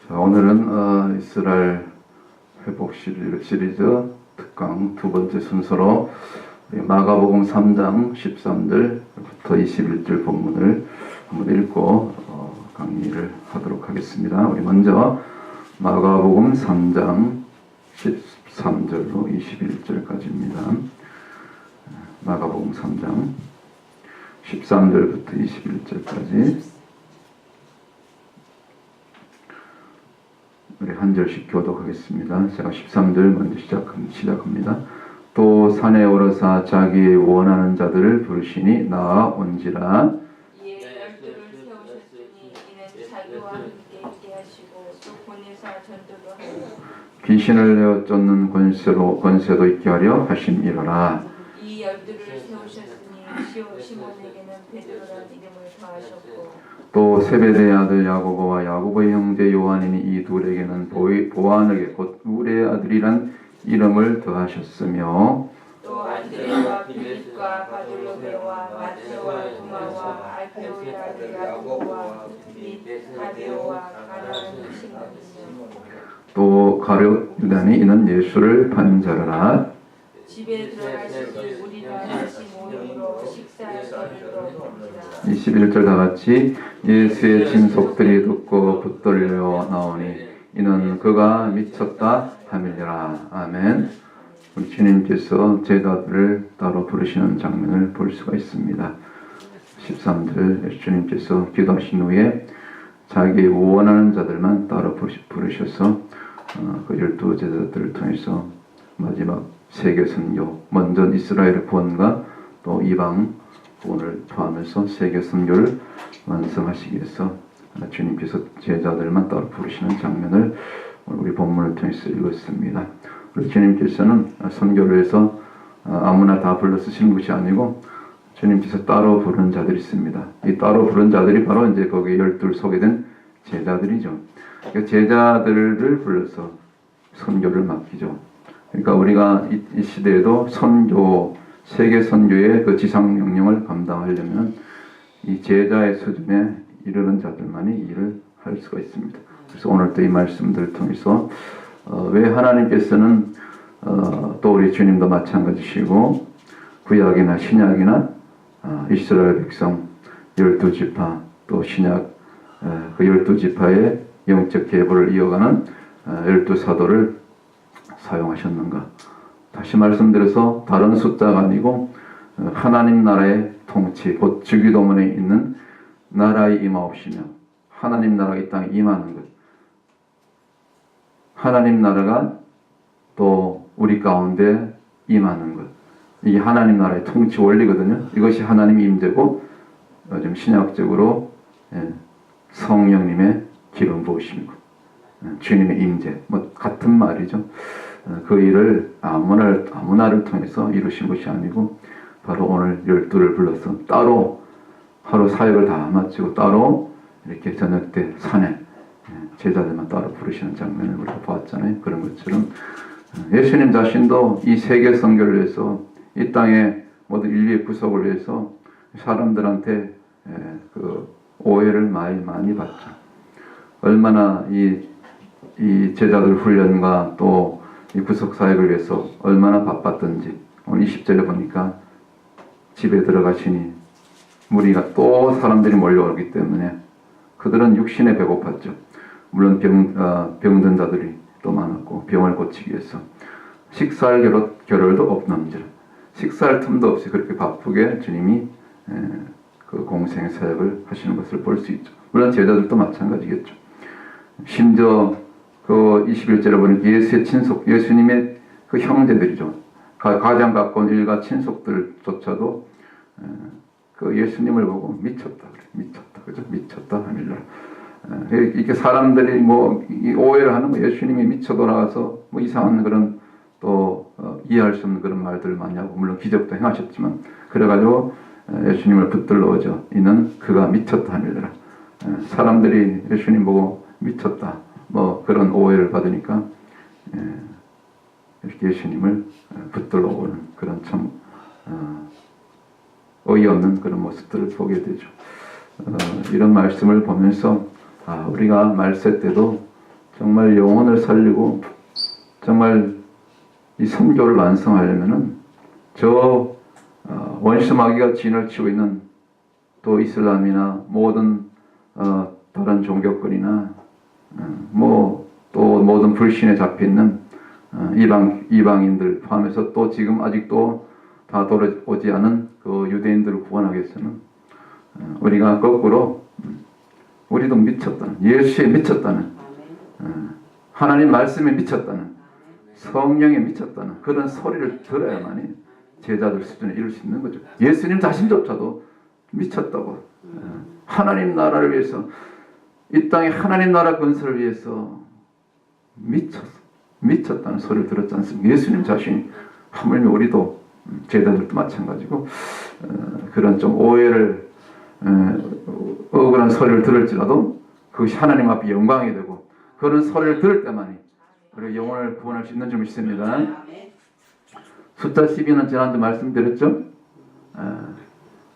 자, 오늘은 이스라엘 회복 시리즈 특강 두 번째 순서로 마가복음 3장 13절부터 21절 본문을 한번 읽고 강의를 하도록 하겠습니다. 우리 먼저 마가복음 3장 13절로 21절까지입니다. 마가복음 3장 13절부터 21절까지 우리 한 절씩 교독하겠습니다. 제가 13절 먼저 시작합니다. 또 산에 오르사 자기 원하는 자들을 부르시니 나아온지라. 이에 열두를 세우셨으니 이는 자기와 함께 있게 하시고 또 보내사 전도도 하고 귀신을 내어 쫓는 권세도 있게 하려 하심이로라. 이 열두를 세우셨으니 시몬에게는 베드로라는 이름을 더하셨고 또 세베대의 아들 야고보와 야고보의 형제 요한이니 이 둘에게는 보아너게 곧 우레의 아들이란 이름을 더하셨으며 또 안드레와 빌립과 바돌로메와 마테오와 도마와 알페오의 아들 야고보와 및 다데오와 가룟 시몬이며 또 가룟 유다니 이는 예수를 판 자라. 집에 들어가시니 우리가 다시 모임으로 식사할 거리로 봅니다. 21절 다같이 예수의 친속들이 듣고 붙들려 나오니 이는 그가 미쳤다 하밀려라. 아멘. 우리 주님께서 제자들을 따로 부르시는 장면을 볼 수가 있습니다. 13절 주님께서 기도하신 후에 자기 원하는 자들만 따로 부르셔서 그 12 제자들을 통해서 마지막 세계 선교, 먼저 이스라엘의 구원과 또 이방 구원을 포함해서 세계 선교를 완성하시기 위해서 주님께서 제자들만 따로 부르시는 장면을 우리 본문을 통해서 읽었습니다. 우리 주님께서는 선교를 해서 아무나 다 불러 쓰시는 것이 아니고 주님께서 따로 부른 자들이 있습니다. 이 따로 부른 자들이 바로 이제 거기 12 소개된 제자들이죠. 그러니까 제자들을 불러서 선교를 맡기죠. 그러니까 우리가 이 시대에도 선교, 세계 선교의 그 지상 명령을 감당하려면 이 제자의 수준에 이르는 자들만이 일을 할 수가 있습니다. 그래서 오늘 또 이 말씀들을 통해서 왜 하나님께서는 또 우리 주님도 마찬가지시고 구약이나 신약이나 이스라엘 백성 12지파 또 신약 그 12지파의 영적 계보를 이어가는 12사도를 사용하셨는가? 다시 말씀드려서 다른 숫자가 아니고 하나님 나라의 통치, 곧 주기도문에 있는 나라의 임하옵시며 하나님 나라가 이 땅에 임하는 것. 하나님 나라가 또 우리 가운데 임하는 것. 이게 하나님 나라의 통치 원리거든요. 이것이 하나님의 임재고 요즘 신약적으로 성령님의 기름 부으심이고 주님의 임재, 뭐 같은 말이죠. 그 일을 아무나를 통해서 이루신 것이 아니고 바로 오늘 12를 불러서 따로 하루 사역을 다 마치고 따로 이렇게 저녁 때 산에 제자들만 따로 부르시는 장면을 우리가 보았잖아요. 그런 것처럼 예수님 자신도 이 세계 선교를 위해서 이 땅의 모든 인류의 구속을 위해서 사람들한테 그 오해를 많이 받죠. 얼마나 이 제자들 훈련과 또 이 구속 사역을 위해서 얼마나 바빴던지 오늘 20절에 보니까 집에 들어가시니 무리가 또 사람들이 몰려오기 때문에 그들은 육신에 배고팠죠. 물론 병든 자들이 또 많았고 병을 고치기 위해서 식사할 겨를도 없는지라 식사할 틈도 없이 그렇게 바쁘게 주님이 그 공생의 사역을 하시는 것을 볼 수 있죠. 물론 제자들도 마찬가지겠죠. 심지어 그 21절에 보니 예수의 친속, 예수님의 그 형제들이죠. 가장 가까운 일가 친속들조차도 그 예수님을 보고 미쳤다 그래, 미쳤다, 그죠? 미쳤다 하밀라. 이렇게 사람들이 뭐 오해를 하는 거, 예수님이 미쳐 돌아가서 뭐 이상한 그런 또 이해할 수 없는 그런 말들을 많이 하고 물론 기적도 행하셨지만 그래가지고 예수님을 붙들러오죠. 이는 그가 미쳤다 하밀라. 사람들이 예수님 보고 미쳤다. 뭐 그런 오해를 받으니까 이렇게 예수님을 붙들러 오는 그런 참 어이없는 그런 모습들을 보게 되죠. 이런 말씀을 보면서 우리가 말세 때도 정말 영혼을 살리고 정말 이 선교를 완성하려면은 저 원수 마귀가 진을 치고 있는 또 이슬람이나 모든 다른 종교권이나 뭐 또 모든 불신에 잡혀 있는 이방인들 포함해서 또 지금 아직도 다 돌아오지 않은 그 유대인들을 구원하기 위해서는 우리가 거꾸로 우리도 미쳤다는, 예수에 미쳤다는, 하나님 말씀에 미쳤다는, 성령에 미쳤다는 그런 소리를 들어야만이 제자들 수준에 이룰 수 있는 거죠. 예수님 자신조차도 미쳤다고. 하나님 나라를 위해서, 이 땅에 하나님 나라 건설을 위해서 미쳤다는 소리를 들었지 않습니까? 예수님 자신이. 하물며 우리도 제자들도 마찬가지고 그런 좀 오해를 억울한 소리를 들을지라도 그것이 하나님 앞에 영광이 되고 그런 소리를 들을 때만이 우리가 영혼을 구원할 수 있는 줄 믿습니다. 숫자 12는 지난주 말씀드렸죠?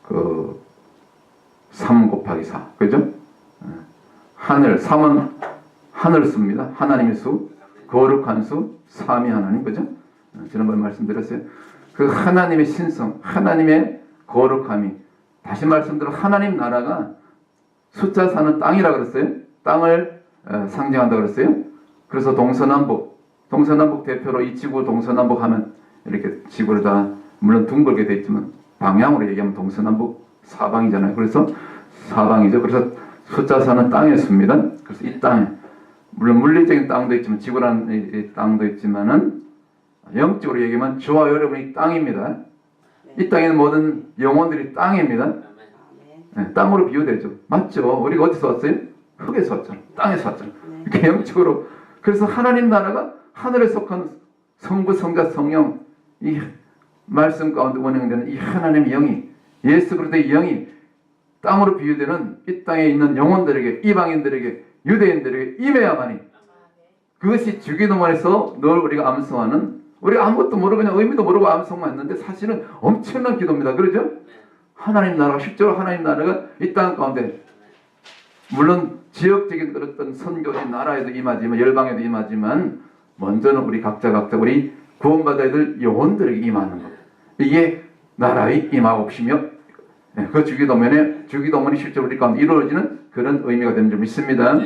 그 3 곱하기 4 그죠? 하늘 3은 하늘 수입니다. 하나님의 수, 거룩한 수, 3이 하나님 그죠? 지난번에 말씀드렸어요. 그 하나님의 신성, 하나님의 거룩함이 다시 말씀드려 하나님 나라가 숫자 4는 땅이라 그랬어요. 땅을 상징한다 그랬어요. 그래서 동서남북 대표로 이 지구 동서남북 하면 이렇게 지구를 다 물론 둥글게 돼 있지만 방향으로 얘기하면 동서남북 사방이잖아요. 그래서 사방이죠. 그래서 숫자 4는 땅의 수입니다. 그래서 이 땅에 물론 물리적인 땅도 있지만 지구라는 이 땅도 있지만은 영적으로 얘기하면 저와 여러분이 땅입니다. 이 땅에는 모든 영혼들이 땅입니다. 네, 땅으로 비유되죠. 맞죠? 우리가 어디서 왔어요? 흙에서 왔잖아요. 땅에서 왔잖아요. 이렇게 영적으로. 그래서 하나님 나라가 하늘에 속한 성부, 성자, 성령 이 말씀 가운데 운행되는 이 하나님의 영이 예수 그리스도의 영이 땅으로 비유되는 이 땅에 있는 영혼들에게 이방인들에게 유대인들에게 임해야만이 그것이 주기도문에서 늘 우리가 암송하는 우리가 아무것도 모르고 그냥 의미도 모르고 암송만 했는데 사실은 엄청난 기도입니다. 그러죠? 하나님 나라가 실제로 하나님 나라가 이 땅 가운데 물론 지역적인 어떤 선교의 나라에도 임하지만 열방에도 임하지만 먼저는 우리 각자 우리 구원받아야 될 영혼들에게 임하는 것. 이게 나라의 임하옵시며 그 주기도문이 실제로 우리 가운데 이루어지는 그런 의미가 되는 줄 믿습니다.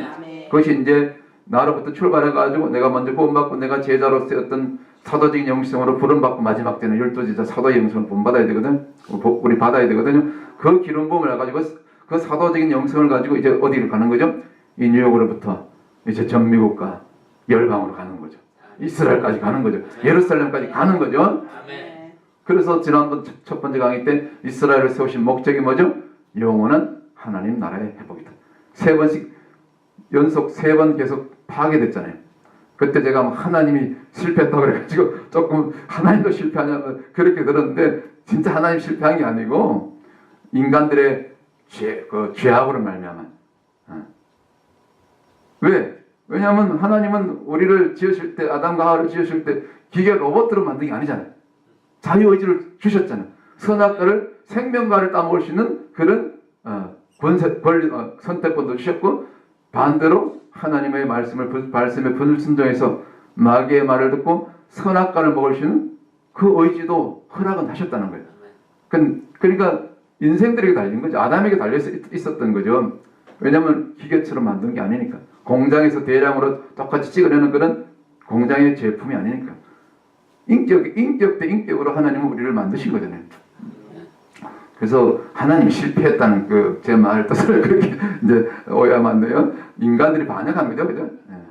그것이 이제 나로부터 출발해가지고 내가 먼저 구원받고 내가 제자로서 어떤 사도적인 영성으로 부름받고 마지막 때는 12제자 사도의 영성을 본받아야 되거든. 우리 받아야 되거든요. 그 기름 부음을 가지고 그 사도적인 영성을 가지고 이제 어디로 가는 거죠? 이 뉴욕으로부터 이제 전 미국과 열방으로 가는 거죠. 이스라엘까지 가는 거죠. 예루살렘까지 가는 거죠. 그래서 지난번 첫 번째 강의 때 이스라엘을 세우신 목적이 뭐죠? 영원한 하나님 나라의 회복이다. 연속 3번 계속 파괴됐잖아요. 그때 제가 하나님이 실패했다고 그래가지고 조금 하나님도 실패하냐고 그렇게 들었는데 진짜 하나님 실패한 게 아니고 인간들의 죄악으로 말미암아. 왜? 왜냐하면 하나님은 우리를 지으실 때 아담과 하와를 지으실 때 기계 로봇으로 만든 게 아니잖아요. 자유의지를 주셨잖아요. 선악과를 생명과를 따먹을 수 있는 그런 선택권도 주셨고 반대로 하나님의 말씀에 불순종해서 마귀의 말을 듣고 선악과를 먹을 수 있는 그 의지도 허락은 하셨다는 거예요. 그러니까 인생들에게 달린 거죠. 아담에게 달려 있었던 거죠. 왜냐하면 기계처럼 만든 게 아니니까. 공장에서 대량으로 똑같이 찍어내는 그런 공장의 제품이 아니니까. 인격 대 인격으로 하나님은 우리를 만드신 거잖아요. 그래서 하나님이 실패했다는 제 말 뜻을 그렇게 이제 오해하면 안 돼요. 인간들이 반역한 거죠, 그죠?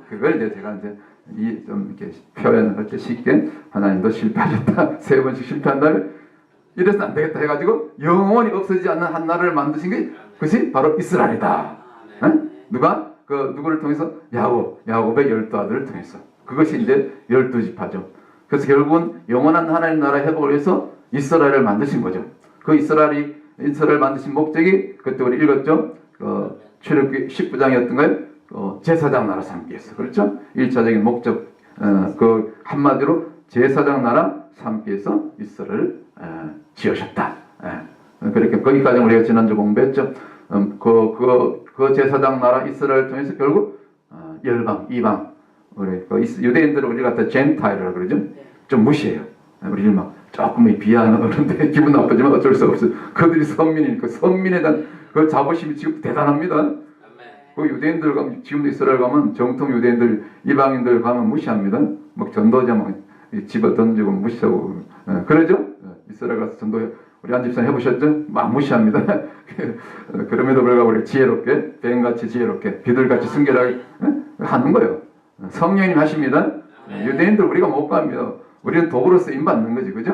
그걸 이제 제가 이제 좀 이렇게 표현을 할 때 쉽게 하나님도 실패하셨다. 3번씩 실패한다면 이래서 안 되겠다 해가지고 영원히 없어지지 않는 한 나라를 만드신 게 그것이 바로 이스라엘이다. 누가? 누구를 통해서? 야곱의 12아들을 통해서. 그것이 이제 12지파죠. 그래서 결국은 영원한 하나님 나라 회복을 위해서 이스라엘을 만드신 거죠. 그 이스라엘 만드신 목적이 그때 우리 읽었죠. 출애굽기 19장이었던가요? 제사장 나라 삼기 위해서. 그렇죠? 1차적인 목적. 한마디로 제사장 나라 삼기 위해서 이스라엘을 지으셨다. 그렇게 거기까지 우리가 지난주 공부했죠. 그 제사장 나라 이스라엘을 통해서 결국 열방, 이방 우리 그 유대인들은 우리 갖다 젠타일이라고 그러죠. 좀 무시해요. 우리를 막 조금 비하하는데 기분 나쁘지만 어쩔 수 없어요. 그들이 선민이니까 선민에 대한 그 자부심이 지금 대단합니다. 그 유대인들 가면 지금도 이스라엘 가면 정통 유대인들 이방인들 가면 무시합니다. 막 전도자 막 집어 던지고 무시하고 그러죠. 이스라엘 가서 전도 우리 한 집사님 해보셨죠? 막 무시합니다. 그럼에도 불구하고 우리 지혜롭게 뱀같이 지혜롭게 비둘같이 순결하게 하는 거예요. 성령님 하십니다. 유대인들 우리가 못 갑니다. 우리는 도구로 쓰임 받는 거지, 그죠?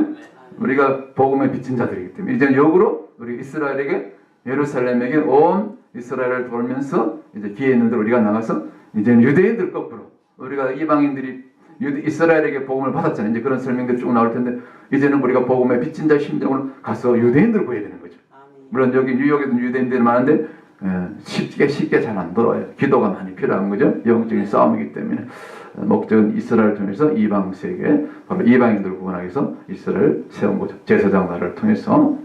우리가 복음의 빚진 자들이기 때문에 이제는 역으로 우리 이스라엘에게 예루살렘에게 온 이스라엘을 돌면서 이제 기회 있는데 우리가 나가서 이제는 유대인들 거꾸로 우리가 이방인들이 이스라엘에게 복음을 받았잖아요. 이제 그런 설명들이 쭉 나올 텐데 이제는 우리가 복음의 빚진 자의 심정으로 가서 유대인들 구해야 되는 거죠. 물론 여기 뉴욕에도 유대인들이 많은데 쉽게 잘 안 돌아와요. 기도가 많이 필요한 거죠. 영적인 싸움이기 때문에 목적은 이스라엘을 통해서 이방 세계 바로 이방인들 구원하기 위해서 이스라엘 세운 거죠. 제사장 나라를 통해서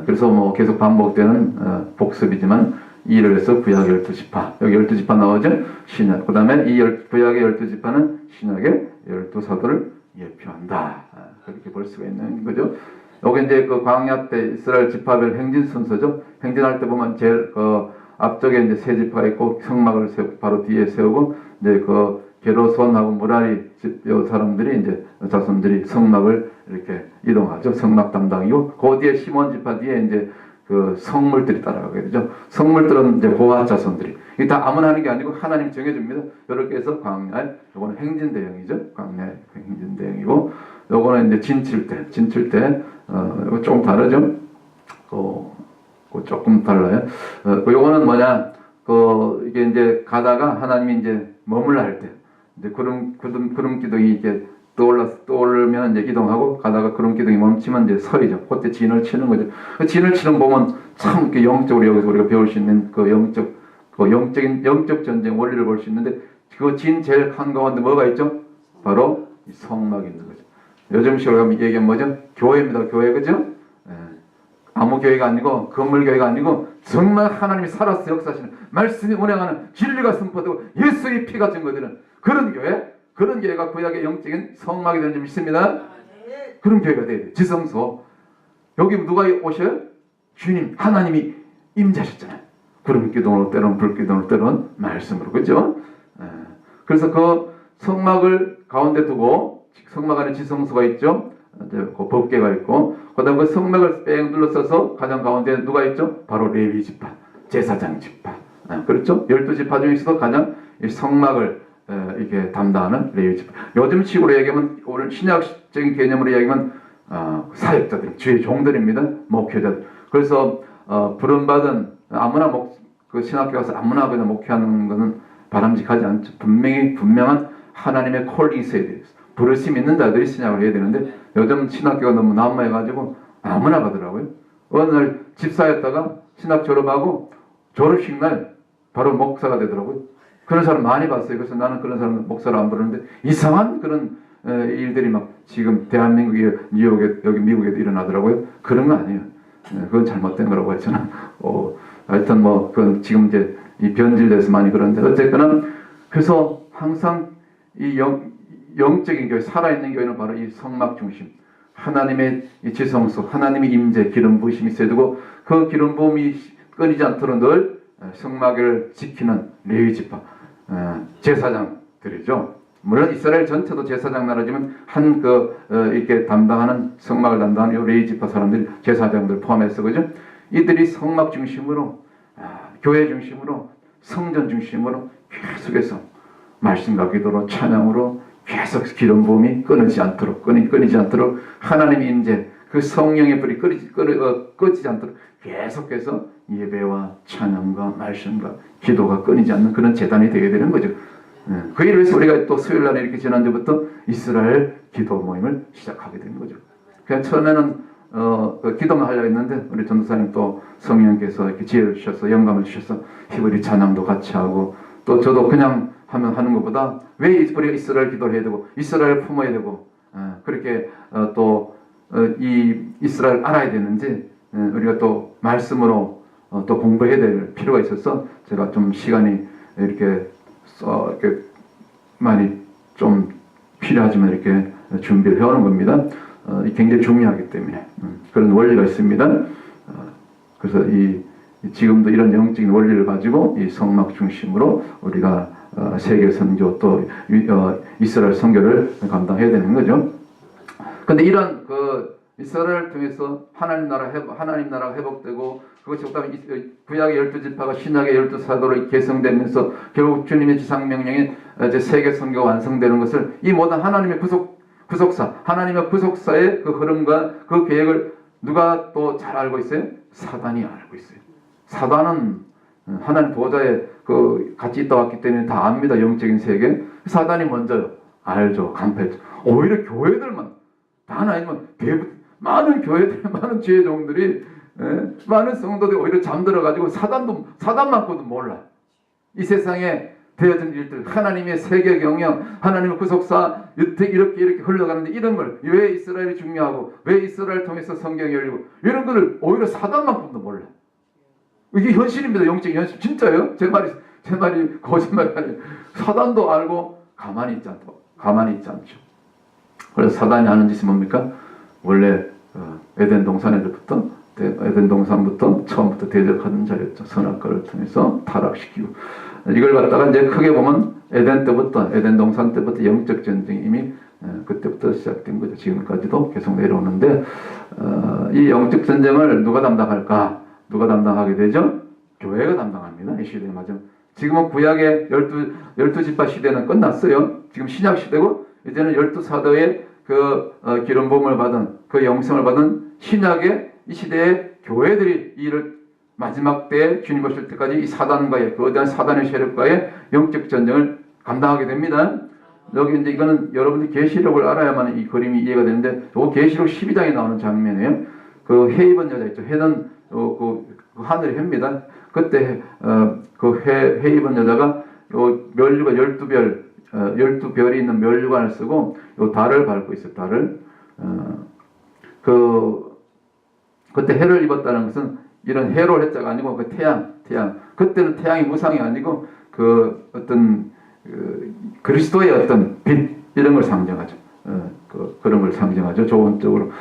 그래서 뭐 계속 반복되는 복습이지만 이를 해서 구약의 12지파 여기 12지파 나오죠. 신약 그 다음에 이 구약의 12지파는 신약의 12사도를 예표한다. 그렇게 볼 수가 있는 거죠. 여기 이제 그 광야 때 이스라엘 지파별 행진 순서죠. 행진할 때 보면 제일 그 앞쪽에 이제 세 지파가 있고 성막을 세우고 바로 뒤에 세우고 이제 그 게르손하고 무라리 집 사람들이 이제 자손들이 성막을 이렇게 이동하죠. 성막 담당이고 그 뒤에 시몬 지파 뒤에 이제 그 성물들이 따라가게 되죠. 성물들은 이제 고아 자손들이 이게 다 아무나 하는 게 아니고 하나님 정해줍니다. 이렇게 해서 광야에 요거는 행진 대형이죠. 광야 행진 대형이고 요거는 이제 진칠 때 이거 조금 다르죠. 조금 달라요. 요거는 뭐냐 이게 이제 가다가 하나님이 이제 머물러 할 때 이제 구름 기둥이 이렇게 떠오르면 이제 이동하고 가다가 구름 기둥이 멈추면 이제 서이죠. 그때 진을 치는 거죠. 그 진을 치는 거 보면 참 이렇게 영적으로 여기서 우리가 배울 수 있는 그 영적 전쟁 원리를 볼 수 있는데 그 진 제일 한 가운데 뭐가 있죠? 바로 이 성막이 있는 거죠. 요즘식으로 얘기하면 뭐죠? 교회입니다. 교회 그죠? 아무 교회가 아니고 건물 교회가 아니고 정말 하나님이 살아서 역사하시는 말씀이 운행하는 진리가 선포되고 예수의 피가 증거되는 그런 교회가 구약의 영적인 성막이 되는 점 있습니다. 그런 교회가 돼야 돼요. 지성소. 여기 누가 오셔요? 주님 하나님이 임재하셨잖아요. 구름 기둥으로 때론 불 기둥으로 때론 말씀으로 그죠? 그래서 그 성막을 가운데 두고 성막 안에 지성소가 있죠. 이제 그 법궤가 있고 그다음 그 성막을 뺑 둘러싸서 가장 가운데 누가 있죠? 바로 레위 지파, 제사장 지파. 그렇죠? 12지파 중에서도 가장 이 성막을 이렇게 담당하는 레위 지파. 요즘 식으로 얘기하면 오늘 신약적인 개념으로 얘기하면 사역자들, 주의 종들입니다. 목회자들. 그래서 부름받은 아무나 그 신학교 가서 아무나 그냥 목회하는 것은 바람직하지 않죠. 분명한 하나님의 콜이 있어야 돼요. 부르심 있는 자들이 신학을 해야 되는데 요즘 신학교가 너무 난무해가지고 아무나 가더라고요. 어느 날 집사였다가 신학 졸업하고 졸업식 날 바로 목사가 되더라고요. 그런 사람 많이 봤어요. 그래서 나는 그런 사람 목사를 안 부르는데 이상한 그런 일들이 막 지금 대한민국에 뉴욕에 여기 미국에도 일어나더라고요. 그런 거 아니에요. 그건 잘못된 거라고 했잖아. 하여튼 뭐 그건 지금 이제 이 변질돼서 많이 그런데 어쨌거나 그래서 항상 이 영적인 교회, 살아있는 교회는 바로 이 성막 중심, 하나님의 이 지성소, 하나님의 임재, 기름 부으심이 있어야 되고 그 기름 부음이 끊이지 않도록 늘 성막을 지키는 레위 지파, 제사장들이죠. 물론 이스라엘 전체도 제사장 나라지만 이렇게 담당하는 성막을 담당하는 이 레위 지파 사람들이 제사장들 포함해서 그죠? 이들이 성막 중심으로, 교회 중심으로, 성전 중심으로 계속해서 말씀과 기도로 찬양으로 계속 기름 부음이 끊이지 않도록 하나님의 임재 그 성령의 불이 꺼지지 않도록 계속해서 예배와 찬양과 말씀과 기도가 끊이지 않는 그런 재단이 되어야 되는 거죠. 그 일을 위해서 우리가 또 수요일 날에 이렇게 지난주부터 이스라엘 기도 모임을 시작하게 된 거죠. 그냥 처음에는 기도만 하려고 했는데 우리 전도사님 또 성령께서 이렇게 지혜를 주셔서 영감을 주셔서 히브리 찬양도 같이 하고 또 저도 그냥 하는 것보다 왜 우리가 이스라엘 기도를 해야 되고 이스라엘 품어야 되고 그렇게 또 이 이스라엘 알아야 되는지 우리가 또 말씀으로 또 공부해야 될 필요가 있어서 제가 좀 시간이 이렇게 많이 좀 필요하지만 이렇게 준비를 해오는 겁니다. 굉장히 중요하기 때문에 그런 원리가 있습니다. 그래서 지금도 이런 영적인 원리를 가지고 이 성막 중심으로 우리가 세계 선교 또 이스라엘 선교를 감당해야 되는 거죠. 근데 이런 이스라엘을 통해서 하나님 나라가 회복되고 그것이 그다음에 구약의 12지파가 신약의 12사도로 개성되면서 결국 주님의 지상명령인 세계 선교가 완성되는 것을 이 모든 하나님의 구속사, 하나님의 구속사의 그 흐름과 그 계획을 누가 또 잘 알고 있어요? 사단이 알고 있어요. 사단은 하나님 보좌에 같이 있다 왔기 때문에 다 압니다. 영적인 세계. 사단이 먼저 알죠. 간파했죠. 오히려 교회들만 다는 아니지만 많은 교회들, 많은 지혜 종들이 많은 성도들이 오히려 잠들어가지고 사단만큼도 몰라. 이 세상에 되어진 일들, 하나님의 세계 경영, 하나님의 구속사 이렇게 흘러가는데 이런 걸 왜 이스라엘이 중요하고 왜 이스라엘 통해서 성경이 열리고 이런 거를 오히려 사단만큼도 몰라. 이게 현실입니다. 영적인 현실. 진짜요? 제 말이 거짓말이 아니에요. 사단도 알고 가만히 있지 않죠. 그래서 사단이 하는 짓이 뭡니까? 원래 에덴 동산부터 처음부터 대적하는 자였죠. 선악과를 통해서 타락시키고 이걸 갖다가 이제 크게 보면 에덴 동산 때부터 영적 전쟁이 이미 그때부터 시작된 거죠. 지금까지도 계속 내려오는데 이 영적 전쟁을 누가 담당할까? 누가 담당하게 되죠? 교회가 담당합니다. 이 시대에 맞으면 지금은 구약의 12지파 시대는 끝났어요. 지금 신약 시대고 이제는 12사도의 기름 부음을 받은 그 영성을 받은 신약의 이 시대의 교회들이 이 일을 마지막 때에 주님 오실 때까지 이 사단과의 거대한 사단의 세력과의 영적 전쟁을 감당하게 됩니다. 여기 이제 이거는 여러분들이 계시록을 알아야만 이 그림이 이해가 되는데 요 계시록 12장에 나오는 장면이에요. 그 해 입은 여자 있죠. 해는 그 하늘의 해입니다. 그때 해 입은 여자가 요 멸류관 12별이 있는 멸류관을 쓰고 요 달을 밟고 있어요. 달을 그때 해를 입었다는 것은 이런 해로 해자가 아니고 그 태양 그때는 태양이 무상이 아니고 어떤 그리스도의 어떤 빛 이런 걸 상징하죠. 그런 걸 상징하죠. 좋은 쪽으로.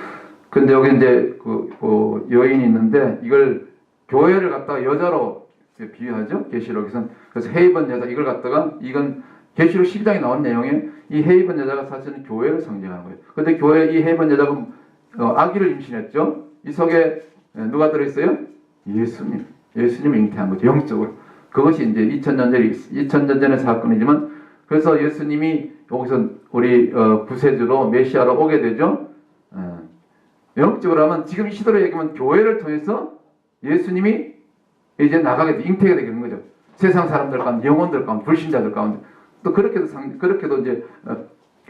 근데 여기 이제 그 여인이 있는데 이걸 교회를 갖다가 여자로 비유하죠. 계시록에서는. 그래서 해 입은 여자 이걸 갖다가 이건 계시록 12장에 나온 내용에 이 해 입은 여자가 사실은 교회를 상징하는 거예요. 근데 교회 이 해 입은 여자가 아기를 임신했죠. 이 속에 누가 들어있어요? 예수님을 잉태한 거죠. 영적으로. 그것이 이제 2000년 전의 사건이지만 그래서 예수님이 여기서 우리 구세주로 메시아로 오게 되죠. 영적으로 하면 지금 이 시대로 얘기하면 교회를 통해서 예수님이 이제 나가게 잉태가 되는 거죠. 세상 사람들 가운데, 영혼들 가운데, 불신자들 가운데 또 그렇게도 이제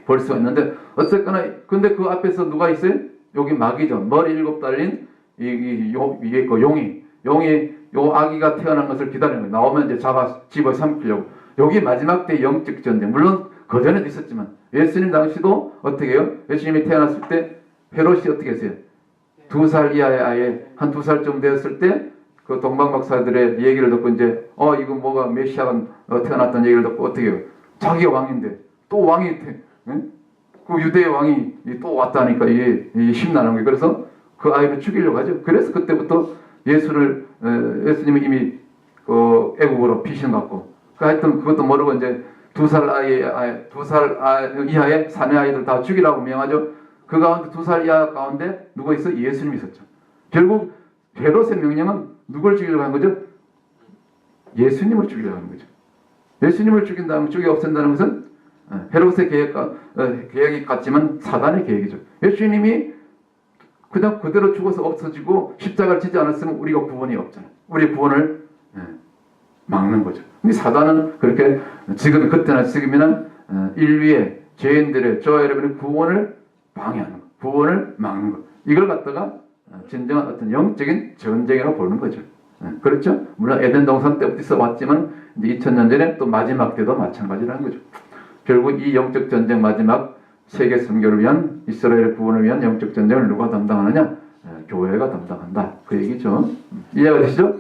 볼 수가 있는데 어쨌거나 근데 그 앞에서 누가 있어요? 여기 마귀죠. 머리 7 달린 이게 그 용이 요 아기가 태어난 것을 기다리는 거예요. 나오면 이제 집어 삼키려고. 여기 마지막 때 영적 전쟁. 물론 그 전에도 있었지만 예수님 당시도 어떻게 해요? 예수님이 태어났을 때 헤롯이 어떻게 했어요? 2살 이하의 아예 한 2살 정도 되었을 때 그 동방 박사들의 얘기를 듣고 이제 이거 뭐가 메시아가 태어났다는 얘기를 듣고 어떻게 해요? 자기가 왕인데 또 왕이 그 유대의 왕이 또 왔다니까 이게 심나는 거예요. 그래서 그 아이를 죽이려고 하죠. 그래서 그때부터 예수님은 이미 애국으로 피신 갖고 하여튼 그것도 모르고 이제 2살 이하의 사내 아이들 다 죽이라고 명하죠. 그 가운데 2살 이하 가운데 누가 있어? 예수님이 있었죠. 결국 헤롯의 명령은 누굴 죽이려고 한 거죠? 예수님을 죽이려고 하는 거죠. 예수님을 죽인다면 죽여 없앤다는 것은 헤롯의 계획이 같지만 사단의 계획이죠. 예수님이 그냥 그대로 죽어서 없어지고 십자가를 지지 않았으면 우리가 구원이 없잖아요. 우리 구원을 막는 거죠. 근데 사단은 그렇게 그때나 지금이나 인류의 죄인들의 저와 여러분의 구원을 방해하는 거, 구원을 막는 거. 이걸 갖다가 진정한 어떤 영적인 전쟁이라고 보는 거죠. 그렇죠? 물론 에덴 동산 때부터 있어왔지만 이제 2000년 전에 또 마지막 때도 마찬가지라는 거죠. 결국 이 영적 전쟁 마지막 세계 선교를 위한 이스라엘 구원을 위한 영적 전쟁을 누가 담당하느냐? 교회가 담당한다. 그 얘기죠. 이해가 되시죠?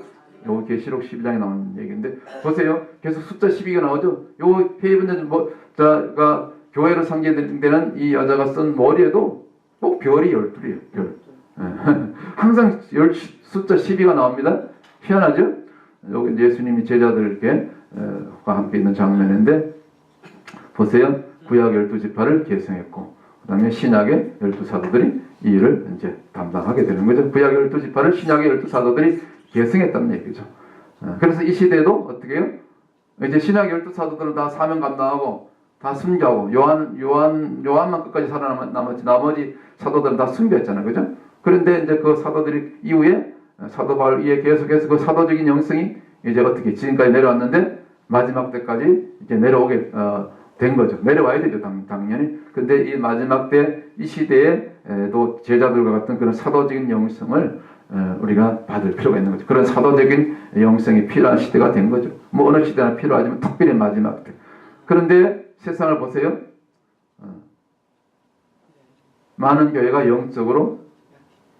요 계시록 12장에 나오는 얘기인데 보세요. 계속 숫자 12가 나오죠. 요 페이브는 뭐 자가 교회로 상징되는 이 여자가 쓴 머리에도 꼭 별이 12이에요. 별. 항상 숫자 12가 나옵니다. 희한하죠? 여기 예수님이 제자들께 과 함께 있는 장면인데 보세요. 구약 12지파를 계승했고 그 다음에 신약의 12사도들이 이 일을 이제 담당하게 되는 거죠. 구약 12지파를 신약의 12사도들이 계승했다는 얘기죠. 그래서 이 시대에도 어떻게 해요? 이제 신약 12사도들은 다 사명 감당하고 다 순교하고 요한만 끝까지 살아남았지 나머지 사도들은 다 순교했잖아요. 그죠? 그런데 이제 그 사도들이 이후에 사도 바울 이에 계속해서 그 사도적인 영성이 이제 어떻게 지금까지 내려왔는데 마지막 때까지 이제 내려오게 된 거죠. 내려와야 되죠, 당연히. 근데 이 마지막 때 이 시대에도 제자들과 같은 그런 사도적인 영성을 우리가 받을 필요가 있는 거죠. 그런 사도적인 영성이 필요한 시대가 된 거죠. 뭐 어느 시대나 필요하지만 특별히 마지막 때. 그런데 세상을 보세요. 많은 교회가 영적으로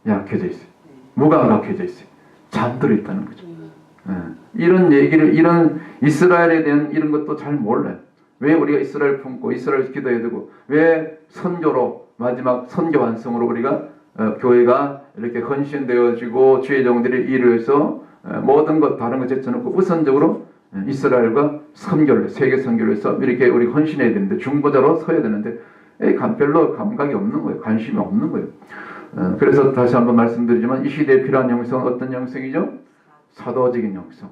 약해져 있어요. 무감각해져 있어요. 잠들어 있다는 거죠. 이런 얘기를, 이런 이스라엘에 대한 이런 것도 잘 몰라요. 왜 우리가 이스라엘 품고 이스라엘 기도해야 되고 왜 선교로 마지막 선교 완성으로 우리가 교회가 이렇게 헌신되어지고 주의 종들이 일을 해서 모든 것 다른 것 제쳐놓고 우선적으로 이스라엘과 선교를 세계 선교를 해서 이렇게 우리가 헌신해야 되는데 중보자로 서야 되는데 별로 감각이 없는 거예요. 관심이 없는 거예요. 그래서 다시 한번 말씀드리지만 이 시대에 필요한 영성은 어떤 영성이죠? 사도적인 영성,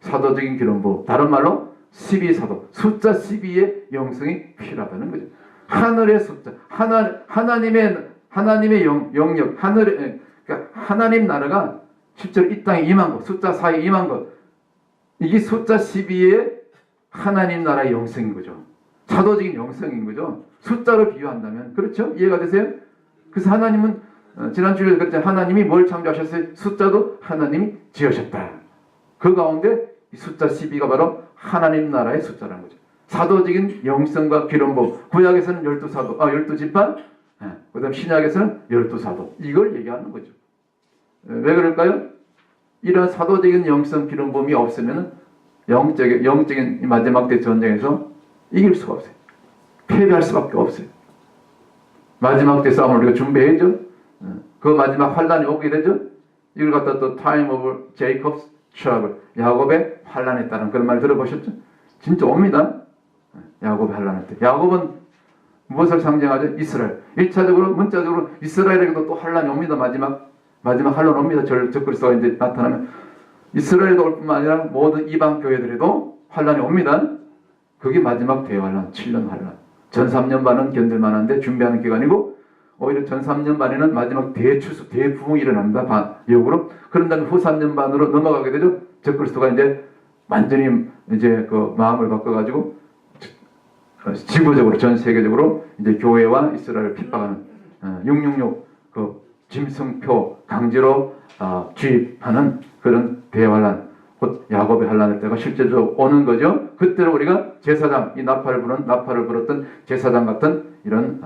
사도적인 기름부, 다른 말로 12사도, 숫자 12의 영성이 필요하다는 거죠. 하늘의 숫자, 하나님의 영역, 하늘의, 그러니까 하나님 나라가 실제로 이 땅에 임한 것, 숫자 4에 임한 것, 이게 숫자 12의 하나님 나라의 영성인 거죠. 사도적인 영성인 거죠. 숫자로 비유한다면, 그렇죠? 이해가 되세요? 그래서 하나님은 지난 주일에 그랬잖아요. 하나님이 뭘 창조하셨어요? 숫자도 하나님이 지으셨다. 그 가운데 이 숫자 12가 바로 하나님 나라의 숫자라는 거죠. 사도적인 영성과 기름부. 구약에서는 12사도, 12지파, 그 다음 신약에서는 12사도. 이걸 얘기하는 거죠. 왜 그럴까요? 이런 사도적인 영성 기름부음이 없으면 영적인 마지막 때 전쟁에서 이길 수가 없어요. 패배할 수밖에 없어요. 마지막 때 싸움을 우리가 준비해야죠. 그 마지막 환란이 오게 되죠. 이걸 갖다 또 time of Jacob's trouble, 야곱의 환란에 따른 그런 말 들어보셨죠? 진짜 옵니다. 야곱의 환란할 때. 야곱은 무엇을 상징하죠? 이스라엘. 1차적으로 문자적으로 이스라엘에게도 또 환란이 옵니다. 마지막 환란 옵니다. 적그리스도가 이제 나타나면 이스라엘도 올 뿐만 아니라 모든 이방 교회들에도 환란이 옵니다. 그게 마지막 대환란, 7년 환란. 전 3년 반은 견딜만한데 준비하는 기간이고 오히려 전 3년 반에는 마지막 대추수, 대부흥이 일어납니다. 역으로. 그런 다음에 후 3년 반으로 넘어가게 되죠. 적그리스도가 이제 완전히 이제 그 마음을 바꿔가지고 지구적으로 전 세계적으로 이제 교회와 이스라엘을 핍박하는 666 그 짐승표 강제로 주입하는 그런 대환란, 곧 야곱의 환란의 때가 실제적으로 오는 거죠. 그때로 우리가 제사장, 이 나팔을 불었던 제사장 같은 이런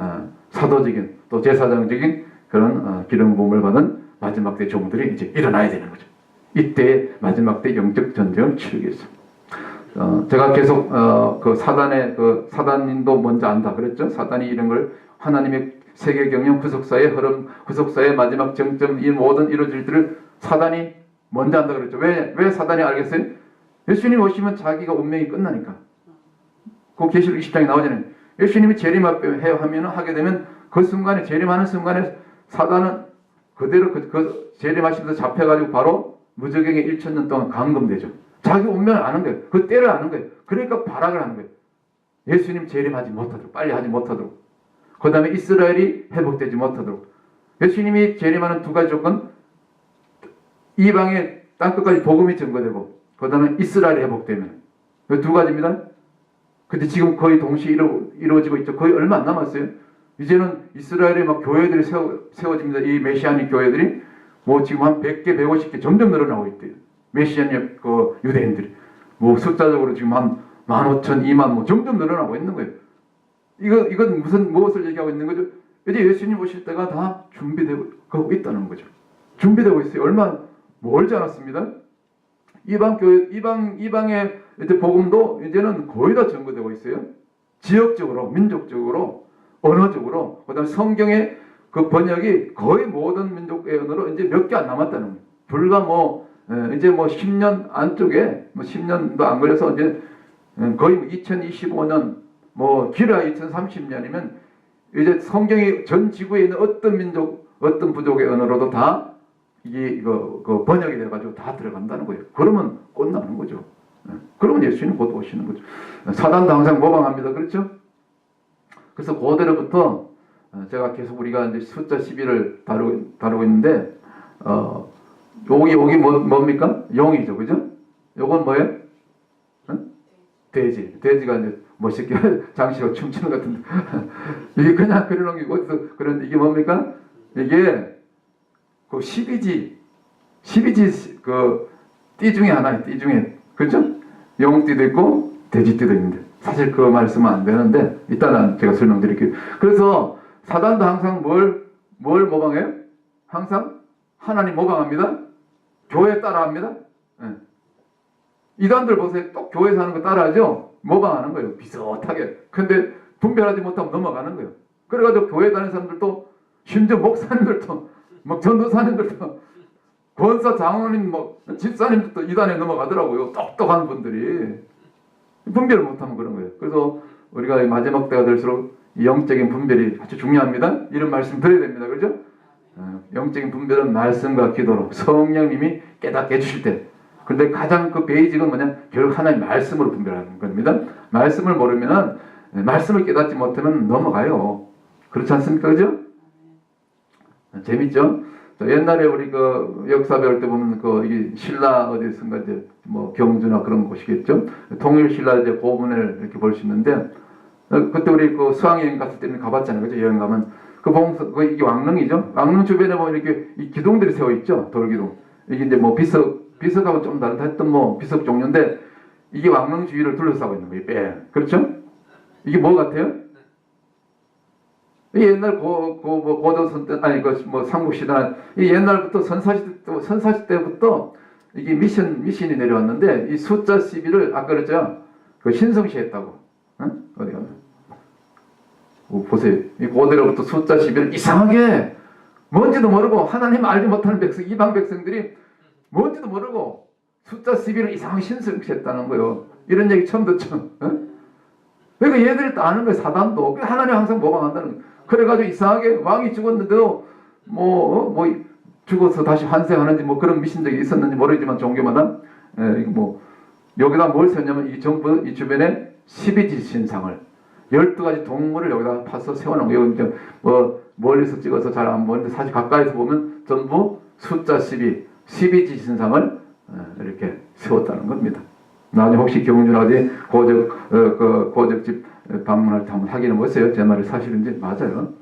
사도적인 또 제사장적인 그런 기름 부음을 받은 마지막 때 종들이 이제 일어나야 되는 거죠. 이때 마지막 때 영적 전쟁을 치르겠습니다. 제가 계속 그 사단인도 먼저 안다 그랬죠. 사단이 이런 걸 하나님의 세계 경영 구속사의 흐름, 구속사의 마지막 정점, 이 모든 이루어질 때를 사단이 먼저 한다 그랬죠. 왜 사단이 알겠어요? 예수님 오시면 자기가 운명이 끝나니까. 그 계시록 20장에 나오잖아요. 예수님이 재림하면 하게 되면 그 순간에 재림하는 순간에 사단은 그대로 그 재림하시면서 잡혀가지고 바로 무적행에 1000년 동안 감금되죠. 자기 운명을 아는 거예요. 그 때를 아는 거예요. 그러니까 발악을 하는 거예요. 예수님 재림하지 못하도록, 빨리 하지 못하도록. 그 다음에 이스라엘이 회복되지 못하도록. 예수님이 재림하는 두 가지 조건, 이방의 땅끝까지 복음이 증거되고 그 다음에 이스라엘이 회복되면 그 두 가지입니다. 근데 지금 거의 동시에 이루어지고 있죠. 거의 얼마 안 남았어요. 이제는 이스라엘에 막 교회들이 세워집니다. 이 메시아닉 교회들이 뭐 지금 한 100개, 150개 점점 늘어나고 있대요. 메시아닉 그 유대인들이 뭐 숫자적으로 지금 한 15,000, 2만 뭐 점점 늘어나고 있는 거예요. 이건 무엇을 얘기하고 있는 거죠? 이제 예수님 오실 때가 다 준비되고 있다는 거죠. 준비되고 있어요. 얼마 멀지 않았습니다. 이방 교회, 이방의 이제 복음도 이제는 거의 다 전거되고 있어요. 지역적으로, 민족적으로, 언어적으로, 그다음에 성경의 그 번역이 거의 모든 민족의 언어로 이제 몇 개 안 남았다는 거예요. 불과 이제 10년 안쪽에 10년도 안 걸려서 이제 거의 2025년 길어야 2030년이면 이제 성경이 전 지구에 있는 어떤 민족, 어떤 부족의 언어로도 다 이게 그 번역이 돼가지고 다 들어간다는 거예요. 그러면 끝나는 거죠. 그러면 예수님 곧 오시는 거죠. 사단도 항상 모방합니다. 그렇죠? 그래서 고대로부터 제가 계속 우리가 이제 숫자 12를 다루고 있는데 여기 뭡니까? 용이죠, 그죠? 요건 뭐예요? 돼지가 이제 멋있게 장식하고 춤추는 것 같은데 이게 그냥 그려놓은 게 어디서 그런데 이게 뭡니까? 이게 그 12지 그 띠 중에 하나예요. 띠 중에 그렇죠? 용띠도 있고 돼지띠도 있는데 사실 그 말씀은 안 되는데 이따는 제가 설명드릴게요. 그래서 사단도 항상 뭘 모방해요? 항상 하나님 모방합니다. 교회 따라합니다. 네. 이단들 보세요. 또 교회에서 하는 거 따라하죠? 모방하는 거예요. 비슷하게. 근데 분별하지 못하면 넘어가는 거예요. 그래가지고 교회 다니는 사람들도 심지어 목사님들도 전도사님들도 권사 장로님 집사님들도 이단에 넘어가더라고요. 똑똑한 분들이. 분별을 못하면 그런 거예요. 그래서 우리가 마지막 때가 될수록 이 영적인 분별이 아주 중요합니다. 이런 말씀 드려야 됩니다. 그렇죠? 영적인 분별은 말씀과 기도로 성령님이 깨닫게 해주실 때. 그런데 가장 그 베이직은 뭐냐? 결국 하나님 말씀으로 분별하는 겁니다. 말씀을 모르면 말씀을 깨닫지 못하면 넘어가요. 그렇지 않습니까? 그죠? 재밌죠? 옛날에 우리 그 역사 배울 때 보면 이게 신라 어디선가 이제 경주나 그런 곳이겠죠? 통일 신라 이제 고문을 이렇게 볼 수 있는데 그때 우리 그 수학여행 갔을 때는 가봤잖아요. 그죠? 여행 가면 이게 왕릉이죠? 왕릉 주변에 보면 이렇게 이 기둥들이 세워 있죠? 돌기둥. 이게 이제 비석하고 좀 다른 했던 비석 종류인데 이게 왕릉 주위를 둘러싸고 있는 거예요. 그렇죠? 이게 뭐 같아요? 이 옛날 고조선 때 아니 삼국시대나 이 옛날부터 선사시 때부터 이게 미신이 내려왔는데 이 숫자 12를 아까 그랬죠? 그 신성시했다고. 응? 어디 갔나? 보세요. 이 고대로부터 숫자 12를 이상하게 뭔지도 모르고 하나님 알지 못하는 이방 백성들이 뭔지도 모르고 숫자 12를 이상하게 신성시했다는 거예요. 이런 얘기 처음 듣죠? 응? 그러니까 얘들이 또 아는 거예요. 사단도. 하나님 항상 모방한다는 거예요. 그래가지고 이상하게 왕이 죽었는데도 죽어서 다시 환생하는지 그런 미신적이 있었는지 모르지만 종교마다 여기다 뭘 썼냐면 이 전부 이 주변에 12지 신상을 12가지 동물을 여기다 파서 세워놓은 거예요. 이제 멀리서 찍어서 잘 안 보이는데 사실 가까이서 보면 전부 숫자 12지 신상을 이렇게 세웠다는 겁니다. 나중에 혹시 경주라든지 고적집 방문할 때 한번 확인해 보세요. 제 말이 사실인지. 맞아요.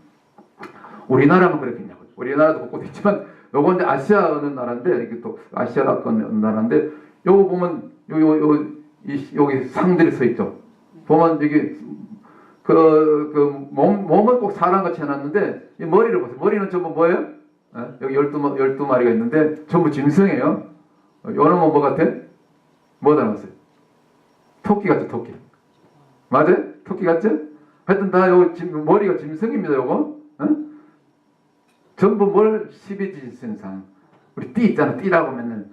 우리나라만 그렇겠냐고. 우리나라도 곳곳 있지만 요건 이제 아시아 어느 나라인데 이게 또 아시아권 어느 나라인데 요거 보면 여기 상들이 서 있죠. 보면 이게 몸은 꼭 사람같이 해놨는데 이 머리를 보세요. 머리는 전부 뭐예요? 여기 12마리가 있는데 전부 짐승이에요. 요놈은 뭐 같아? 뭐 닮았어요? 토끼 같죠, 토끼. 맞아요? 토끼 같죠? 하여튼 다 머리가 짐승입니다, 요거. 전부 12지 신상. 우리 띠 있잖아, 띠라고 하면은.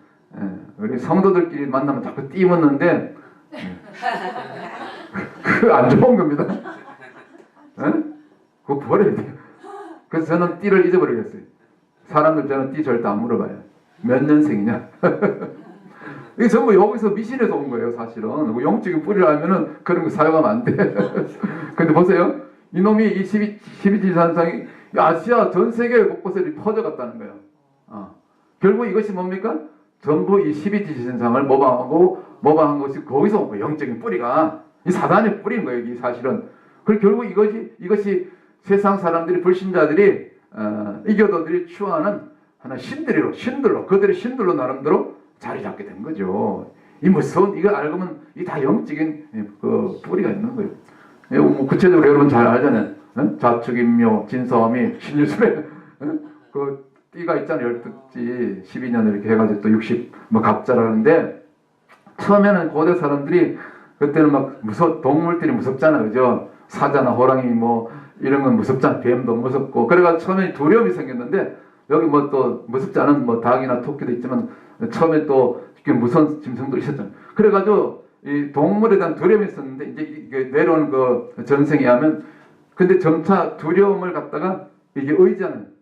우리 성도들끼리 만나면 자꾸 띠 묻는데, 그거 안 좋은 겁니다. 그거 버려야 돼요. 그래서 저는 띠를 잊어버리겠어요. 사람들 저는 띠 절대 안 물어봐요. 몇 년생이냐? 이게 전부 여기서 미신에서 온 거예요, 사실은. 영적인 뿌리를 알면은 그런 거 사용하면 안 돼. 근데 보세요. 이놈이 이 12지 산상이 아시아 전 세계 곳곳에 퍼져갔다는 거예요. 결국 이것이 뭡니까? 전부 이 12지 산상을 모방한 것이 거기서 온 거예요. 영적인 뿌리가. 이 사단의 뿌리인 거예요, 이 사실은. 그리고 결국 이것이 세상 사람들이, 불신자들이, 이교도들이 추구하는 하나 신들로, 그들의 신들로 나름대로 자리 잡게 된 거죠. 이 무서운, 이거 알고 보면 이 다 영적인 그 뿌리가 있는 거예요. 구체적으로 여러분 잘 알잖아요. 자축인묘, 진서미, 신유술에 그 띠가 있잖아요. 12지, 12년 이렇게 해가지고 또 60 갑자라는데 처음에는 고대 사람들이 그때는 막 동물들이 무섭잖아, 그죠? 사자나 호랑이 뭐 이런 건 무섭잖아. 뱀도 무섭고. 그래가지고 처음에 두려움이 생겼는데 여기 뭐 또 무섭지 않은 뭐 닭이나 토끼도 있지만 처음에 또 무서운 짐승도 있었잖아. 그래가지고 이 동물에 대한 두려움이 있었는데 이제 이게 내려온 그 전생에 하면 근데 점차 두려움을 갖다가 이게 의지하는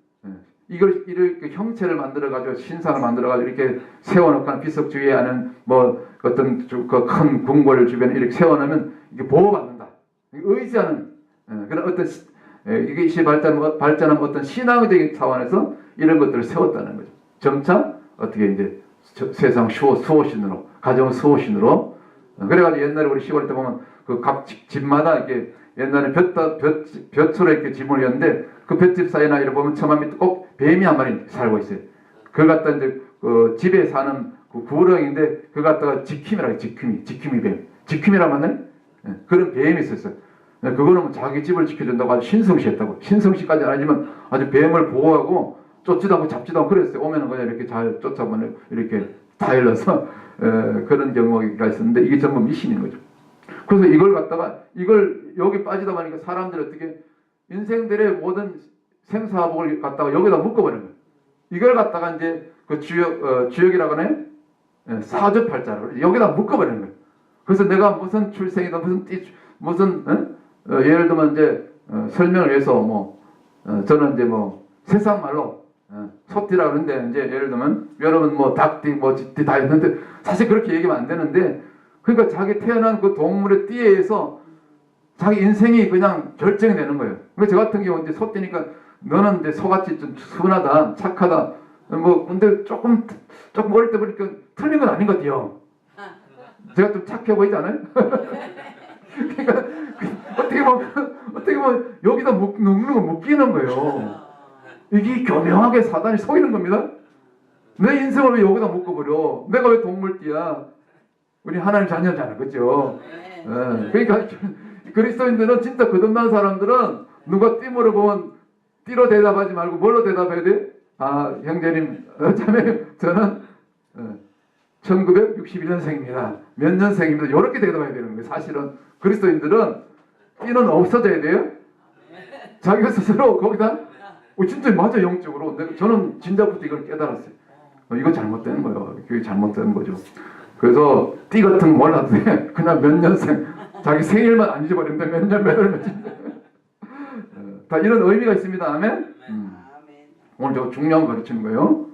이걸 이렇게 형체를 만들어가지고 신상을 만들어가지고 이렇게 세워놓거나 비석주의하는 뭐 어떤 그 큰 궁궐 주변에 이렇게 세워놓으면 이게 보호받는다. 의지하는 그런 어떤 이게 시 발전한 어떤 신앙적인 차원에서 이런 것들을 세웠다는 거죠. 점차 어떻게 이제 세상 수호신으로 가정 수호신으로 그래가지고 옛날에 우리 시골 때 보면 그 각 집마다 이렇게 옛날에 볕으로 이렇게 집을 올렸는데 그 볏집 사이나 이렇게 보면 처마 밑에 꼭 뱀이 한 마리 살고 있어요. 그걸 갖다 이제 그 집에 사는 그 구렁인데 그걸 갖다가 지킴이라고 해요. 지킴이 뱀. 지킴이라고 하네? 그런 뱀이 있었어요. 그거는 자기 집을 지켜준다고 아주 신성시했다고. 신성시까지 아니지만 아주 뱀을 보호하고 쫓지도 않고 잡지도 않고 그랬어요. 오면은 그냥 이렇게 잘 쫓아보면 이렇게 타일러서 그런 경우가 있었는데 이게 전부 미신인 거죠. 그래서 이걸 갖다가 이걸 여기 빠지다 보니까 사람들이 어떻게 인생들의 모든 생사복을 갖다가 여기다 묶어버리는 거예요. 이걸 갖다가 이제 그 주역이라고 하네 사주팔자로 여기다 묶어버리는 거예요. 그래서 내가 무슨 출생이다 무슨 예를 들면 이제 설명을 위해서 뭐 저는 이제 뭐 세상 말로 소띠라고 하는데 이제 예를 들면 여러분 뭐 닭띠 뭐 쥐띠 다 있는데 사실 그렇게 얘기하면 안 되는데 그러니까 자기 태어난 그 동물의 띠에 의해서 자기 인생이 그냥 결정이 되는 거예요. 그러니까 저 같은 경우 이제 소띠니까 너는 이제 소같이 좀 순하다, 착하다. 뭐 근데 조금 어릴 때 보니까 틀린 건 아닌 것 같아요. 제가 좀 착해 보이지 않아요? 그러니까 어떻게 보면 여기다 묶는 거 묶이는 거예요. 이게 교묘하게 사단이 속이는 겁니다. 내 인생을 왜 여기다 묶어버려? 내가 왜 동물띠야? 우리 하나님 자녀잖아, 그렇죠? 그러니까 그리스도인들은 진짜 거듭난 사람들은 누가 띠으로 보면 띠로 대답하지 말고 뭘로 대답해야 돼? 아, 형제님, 자매님, 저는 1961년생입니다. 몇 년생입니다. 이렇게 대답해야 되는 거예요. 사실은 그리스도인들은 띠는 없어져야 돼요. 자기가 스스로 거기다 진짜 맞아 영적으로. 저는 진작부터 이걸 깨달았어요. 이거 잘못된 거예요. 그게 잘못된 거죠. 그래서 띠 같은 거 몰라도 돼. 그냥 몇 년생 자기 생일만 안 잊어버리는데 몇 년 다 이런 의미가 있습니다. 아멘. 오늘 저 중요한 거 가르치는 거예요.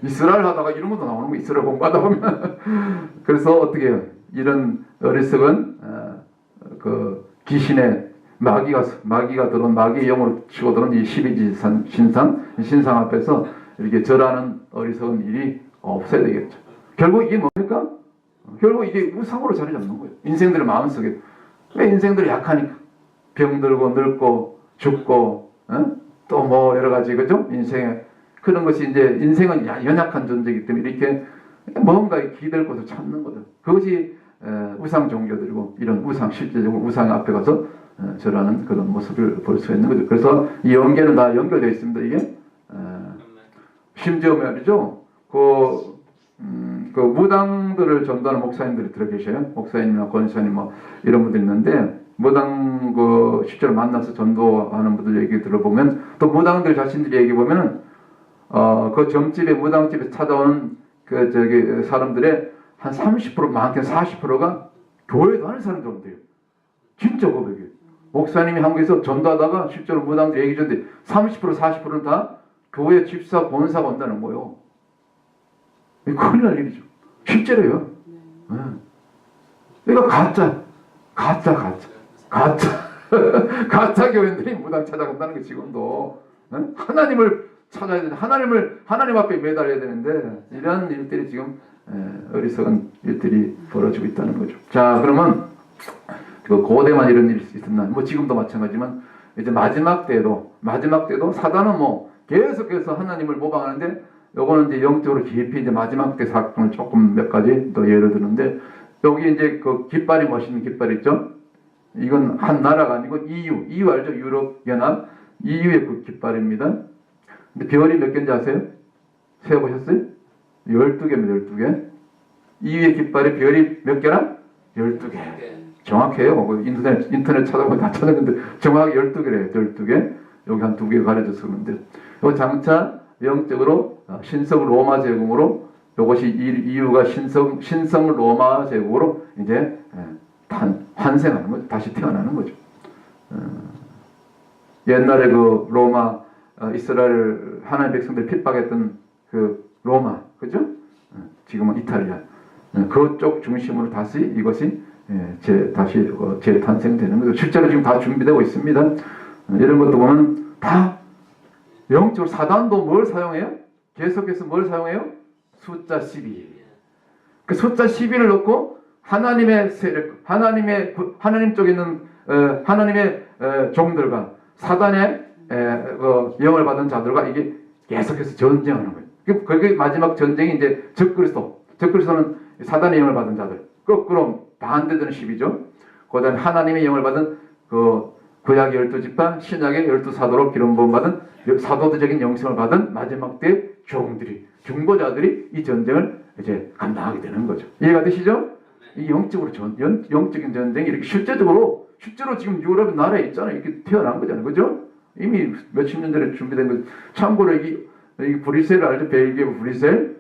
이스라엘 하다가 이런 것도 나오는 거 이스라엘 공부하다 보면 그래서 어떻게 해요? 이런 어리석은 그 귀신의 마귀가 들어온 마귀의 영으로 치고 들어온 이 12지 신상 앞에서 이렇게 절하는 어리석은 일이 없어야 되겠죠. 결국 이게 뭡니까? 결국 이게 우상으로 자리 잡는 거예요. 인생들의 마음속에. 왜 인생들이 약하니까 병들고 늙고 죽고 또 뭐 여러 가지 그죠? 인생에 그런 것이 이제 인생은 연약한 존재이기 때문에 이렇게 뭔가 기댈 곳을 찾는 거죠. 그것이 우상 종교들이고 이런 실제적으로 우상 앞에 가서 절하는 그런 모습을 볼 수 있는 거죠. 그래서 이 연계는 다 연결되어 있습니다. 이게 심지어 말이죠. 그 무당들을 전도하는 목사님들이 들어 계셔요. 목사님이나 권사님 뭐 이런 분들 있는데 무당 그 실제로 만나서 전도하는 분들 얘기 들어보면 또 무당들 자신들이 얘기 보면은 그 점집에 무당집에 찾아오는 그 사람들의 한 30% 많게는 40%가 교회 다니는 사람들 온대요. 진짜 고백이에요. 목사님이 한국에서 전도하다가 실제로 무당들 얘기 전에 30% 40%는 다 교회 집사 권사가 온다는 거예요. 큰일 날 일이죠. 실제로요. 그러니까 가짜 교인들이 무당 찾아간다는 게 지금도 하나님을 찾아야 되는데 하나님 앞에 매달려야 되는데 이런 일들이 지금 어리석은 일들이 벌어지고 있다는 거죠. 자, 그러면 그 고대만 이런 일이 있었나? 뭐 지금도 마찬가지지만 이제 마지막 때도 사단은 뭐 계속해서 하나님을 모방하는데 요거는 이제 영적으로 깊이 이제 마지막 때 사건을 조금 몇 가지 또 예를 드는데 여기 이제 그 깃발이 멋있는 깃발 있죠? 이건 한 나라가 아니고 EU 알죠? 유럽 연합 EU의 그 깃발입니다. 근데 별이 몇 개인지 아세요? 세어보셨어요? 12개입니다. 12개. 2위의 깃발에 별이 몇 개나? 12개. 정확해요. 그 인터넷 찾아보면 다 찾았는데 정확하게 12개래요. 12개. 여기 한 2개 가려져서 그런데 요 장차 영적으로 신성 로마 제국으로 이것이 이유가 신성 로마 제국으로 이제 환생하는 거죠. 다시 태어나는 거죠. 옛날에 그 로마 이스라엘 하나님 백성들 핍박했던 그 로마, 그죠? 지금은 이탈리아. 그쪽 중심으로 다시 이것이 다시 재탄생되는 거죠. 실제로 지금 다 준비되고 있습니다. 이런 것도 보면 다 영적으로 사단도 뭘 사용해요? 계속해서 뭘 사용해요? 숫자 12. 그 숫자 12를 넣고 하나님의 세력, 하나님 쪽에 있는 하나님의 종들과 사단의 영을 받은 자들과 이게 계속해서 전쟁하는 거예요. 그게 마지막 전쟁이 이제 적그리스도. 적그리스도는 사단의 영을 받은 자들. 거꾸로 반대되는 10이죠. 그 다음에 하나님의 영을 받은 그 구약의 12지파, 신약의 12사도로 기름 부음 받은 사도적인 영성을 받은 마지막 때 종들이, 중보자들이 이 전쟁을 이제 감당하게 되는 거죠. 이해가 되시죠? 이 영적인 전쟁이 이렇게 실제로 지금 유럽 나라에 있잖아요. 이렇게 태어난 거잖아요. 그죠? 이미 몇십 년 전에 준비된 거죠. 참고로 이 브뤼셀 알죠? 벨기에 브뤼셀?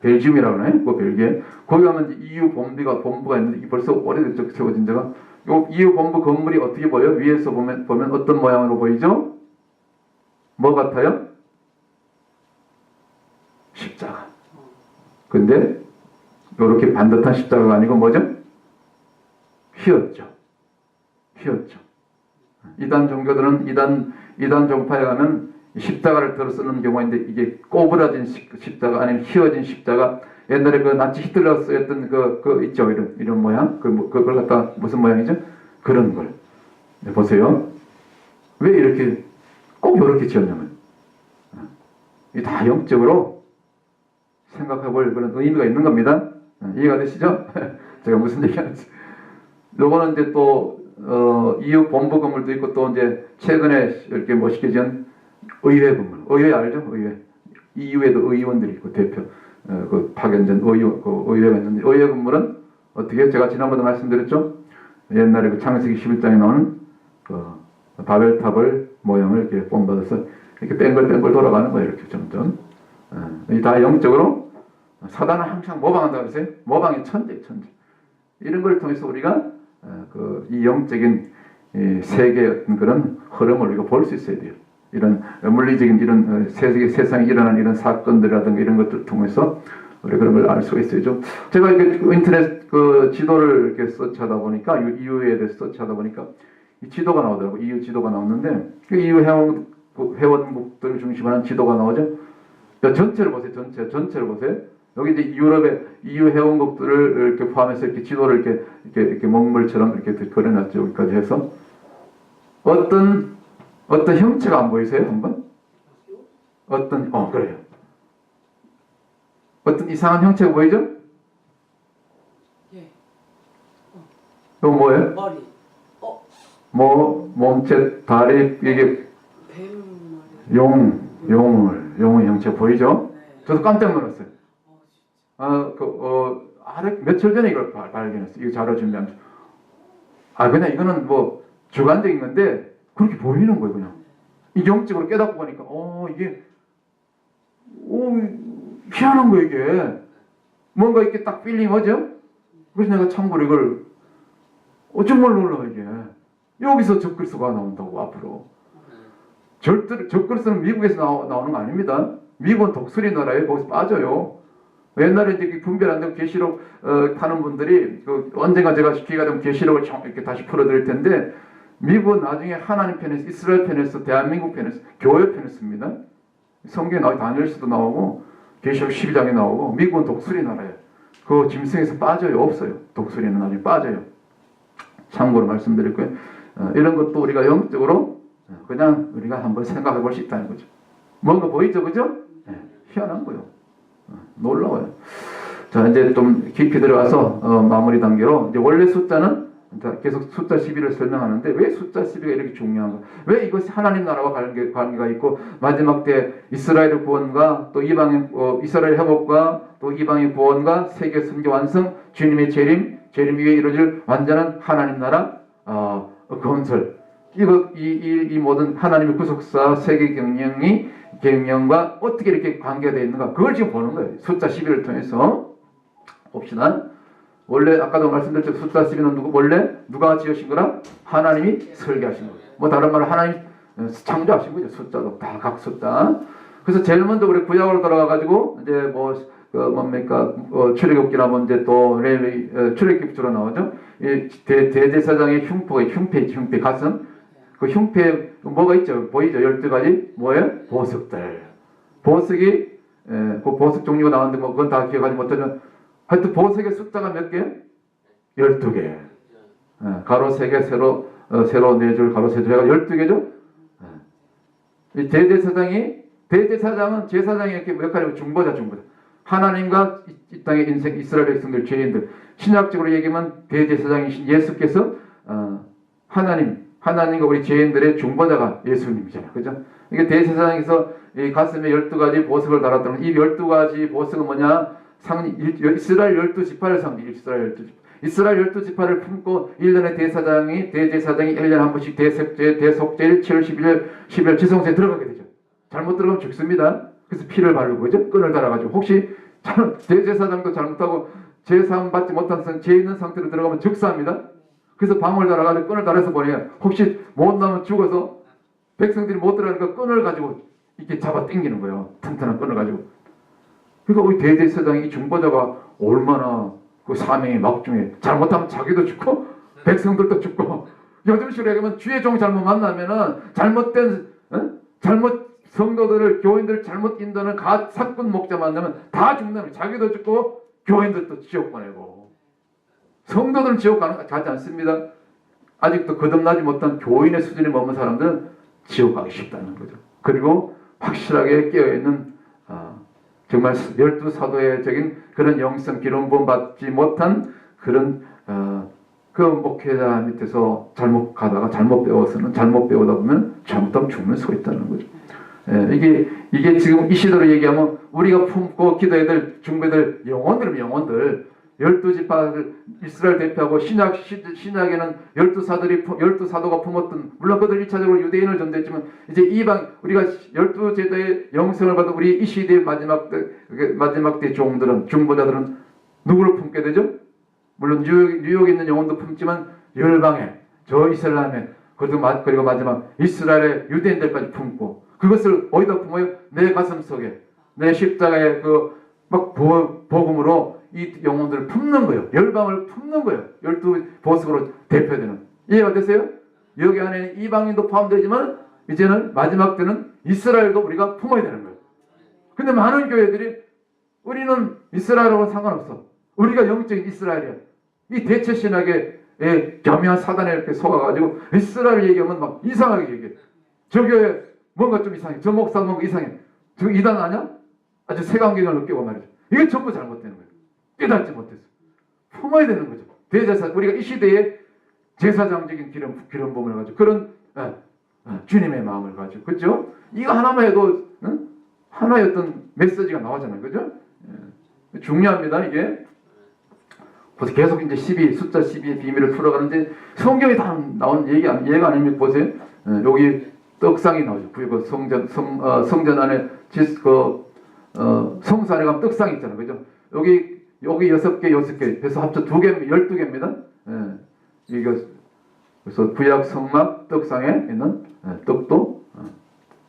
벨지움이라고 하나요? 그 벨기에. 거기 가면 이제 EU 본부가 있는데 이게 벌써 오래됐죠. 세워진 데가. 요 EU 본부 건물이 어떻게 보여요? 위에서 보면 어떤 모양으로 보이죠? 뭐 같아요? 십자가. 근데 이렇게 반듯한 십자가가 아니고 뭐죠? 휘었죠. 이단 종교들은 이단 종파에 가면 십자가를 들어 쓰는 경우가 있는데 이게 꼬부라진 십자가 아니면 휘어진 십자가. 옛날에 그 나치 히틀러 쓰였던 그 있죠. 이런 모양. 그걸 갖다 무슨 모양이죠? 그런 걸. 네, 보세요. 왜 이렇게 꼭 이렇게 지었냐면 이 다 영적으로 생각해 볼 그런 의미가 있는 겁니다. 이해가 되시죠? 제가 무슨 얘기하는지. 요거는 이제 또 EU 본부 건물도 있고 또 이제 최근에 이렇게 멋있게 지은 의회 건물. 의회 알죠? 의회. EU에도 의원들이 있고 대표 그 파견된 의회가 있는데 의회 건물은 어떻게 제가 지난번에 말씀드렸죠? 옛날에 그 창세기 11장에 나오는 그 바벨탑을 모양을 이렇게 본받아서 이렇게 뺑글뺑글 돌아가는 거예요. 이렇게 점점. 이 다 영적으로 사단은 항상 모방한다고 그러세요. 모방의 천재. 이런 걸 통해서 우리가 이 영적인 세계의 그런 흐름을 우리가 볼 수 있어야 돼요. 이런 물리적인 이런 세상에 일어나는 이런 사건들이라든가 이런 것들을 통해서 우리 그런 걸 알 수가 있어요. 제가 이렇게 인터넷 그 지도를 이렇게 서치하다 보니까 EU에 대해서 서치하다 보니까 이 지도가 나오더라고. EU 지도가 나오는데 그 EU 회원국들을 중심으로 한 지도가 나오죠. 전체를 보세요. 전체를 보세요. 여기 이제 유럽의 EU 회원국들을 이렇게 포함해서 이렇게 지도를 이렇게 먹물처럼 이렇게 그려놨죠. 여기까지 해서 어떤 형체가 안 보이세요? 한번? 그래요. 어떤 이상한 형체가 보이죠? 예. 이거 뭐예요? 머리. 몸체, 다리, 이게 뱀 머리. 용의 형체 보이죠? 네. 저도 깜짝 놀랐어요. 며칠 전에 이걸 발견했어요. 이거 자료 준비하면서. 그냥 이거는 뭐 주관적인 건데 그렇게 보이는 거예요, 그냥. 이 영적으로 깨닫고 보니까, 이게, 희한한 거예요, 이게. 뭔가 이렇게 딱 필링 하죠? 그래서 내가 참고로 이걸, 정말 놀라, 이게. 여기서 적그리스도가 나온다고, 앞으로. 적그리스도는 미국에서 나오는 거 아닙니다. 미국은 독수리 나라에 거기서 빠져요. 옛날에 이제 분별 안 되고 계시록 하는 분들이 언젠가 제가 기회가 되면 계시록을 이렇게 다시 풀어드릴 텐데 미국은 나중에 하나님 편에서 이스라엘 편에서 대한민국 편에서 교회 편에서입니다. 성경에 나오고 다니엘서도 나오고 계시록 12장에 나오고 미국은 독수리 나라예요. 그 짐승에서 빠져요. 없어요. 독수리는 나중에 빠져요. 참고로 말씀드릴 거예요. 이런 것도 우리가 영적으로 그냥 우리가 한번 생각해 볼 수 있다는 거죠. 뭔가 보이죠? 그죠? 희한한 거예요. 놀라워요. 자, 이제 좀 깊이 들어가서 마무리 단계로 이제 원래 숫자는 계속 숫자 12를 설명하는데 왜 숫자 12가 이렇게 중요한가? 왜 이것이 하나님 나라와 관계가 있고 마지막 때 이스라엘의 구원과 또 이방인 이스라엘 회복과 또 이방인 구원과 세계 선교 완성, 주님의 재림 위에 이루어질 완전한 하나님 나라 건설. 이 모든 하나님의 구속사 세계 경영과 어떻게 이렇게 관계가 되어 있는가? 그걸 지금 보는 거예요. 숫자 12를 통해서 봅시다. 원래 아까도 말씀드렸죠. 숫자 12는 원래 누가 지으신 거라? 하나님이 설계하신 거예요. 뭐 다른 말로 하나님 창조하신 거죠. 숫자도 다 각 숫자. 그래서 제일 먼저 우리 구약으로 돌아가 가지고 이제 출애굽기나 이제 또 출애굽기 주로 나오죠. 이 대제사장의 흉패 가슴. 그 흉패에 뭐가 있죠? 보이죠? 12가지 뭐예요? 보석들. 보석이 그 보석 종류가 나왔는데 뭐 그건 다 기억하지 못하면 하여튼 보석의 숫자가 몇 개? 12개. 가로 3개, 세로 4줄, 가로 3줄 해가 12개죠? 이 대제사장은 제사장이 이렇게 역할이고 중보자. 하나님과 이 땅의 이스라엘 백성들, 죄인들. 신약적으로 얘기하면 대제사장이신 예수께서 하나님과 우리 죄인들의 중보자가 예수님이잖아요. 그죠? 이게 대제사장에서 이 가슴에 12가지 보석을 달았다는 이 12가지 보석은 뭐냐? 이스라엘 12지파를 상징. 이스라엘 12지파를 품고 1년에 대제사장이 1년에 한 번씩 대속죄일 7월 11일 지성소에 들어가게 되죠. 잘못 들어가면 죽습니다. 그래서 피를 바르고 그죠? 끈을 달아가지고 혹시 대제사장도 잘못하고 제사함 받지 못한 죄 있는 상태로 들어가면 즉사합니다. 그래서 방울 달아가지고 끈을 달아서 보내요. 혹시 못 나면 죽어서 백성들이 못 들어가니까 끈을 가지고 이렇게 잡아 당기는 거예요. 튼튼한 끈을 가지고. 그러니까 우리 대제사장이 중보자가 얼마나 그 사명이 막중해. 잘못하면 자기도 죽고 백성들도 죽고. 요즘식으로 얘기하면 주의 종 잘못 만나면은 잘못 성도들을 교인들을 잘못 인도하는 사꾼 목자 만나면 다 죽는 거예요. 자기도 죽고 교인들도 지옥 보내고. 성도들은 지옥 가지 않습니다. 아직도 거듭나지 못한 교인의 수준에 머문 사람들은 지옥 가기 쉽다는 거죠. 그리고 확실하게 깨어있는 정말 12사도의적인 그런 영성 기름 부음 받지 못한 그런 그 목회자 밑에서 잘못 가다가 잘못 배우다 보면 잘못하면 죽는 수가 있다는 거죠. 이게 지금 이 시대로 얘기하면 우리가 품고 기도해야 될 중배들 영혼들 12지파를 이스라엘 대표하고 신약에는 12사도가 품었던, 물론 그들 1차적으로 유대인을 전도했지만 이제 이방 우리가 12제자의 영성을 받은 우리 이 시대의 마지막 때 종들은, 중보자들은 누구를 품게 되죠? 물론 뉴욕에 있는 영혼도 품지만 열방에, 저 이슬람에, 그리고 마지막 이스라엘의 유대인들까지 품고, 그것을 어디다 품어요? 내 가슴 속에, 내 십자가의 복음으로 이 영혼들을 품는 거예요. 열방을 품는 거예요. 12보석으로 대표되는. 이해가 되세요? 여기 안에는 이방인도 포함되지만 이제는 마지막 때는 이스라엘도 우리가 품어야 되는 거예요. 근데 많은 교회들이 우리는 이스라엘하고 상관없어. 우리가 영적인 이스라엘이야. 이 대체 신학에 겸양한 사단에 이렇게 속아가지고 이스라엘 얘기하면 막 이상하게 얘기해. 저 교회 뭔가 좀 이상해. 저 목사 뭔가 이상해. 저 이단 아니야? 아주 색안경을 느끼고 말이죠. 이게 전부 잘못되는 거예요. 깨닫지 못해서. 품어야 되는 거죠. 대제사, 우리가 이 시대에 제사장적인 기름 부음을 가지고 그런 주님의 마음을 가지고, 그죠? 이거 하나만 해도 하나의 어떤 메시지가 나오잖아요. 그죠? 중요합니다, 이게. 그래서 계속 이제 숫자 12의 비밀을 풀어가는데 성경에 다 나온 얘가 아닙니까? 보세요. 여기 떡상이 나오죠. 그 성전 안에 성수 안에 가면 떡상이 있잖아요. 그죠? 여기 6개, 그래서 합쳐 12개입니다. 그래서 구약 성막 떡상에 있는 떡도,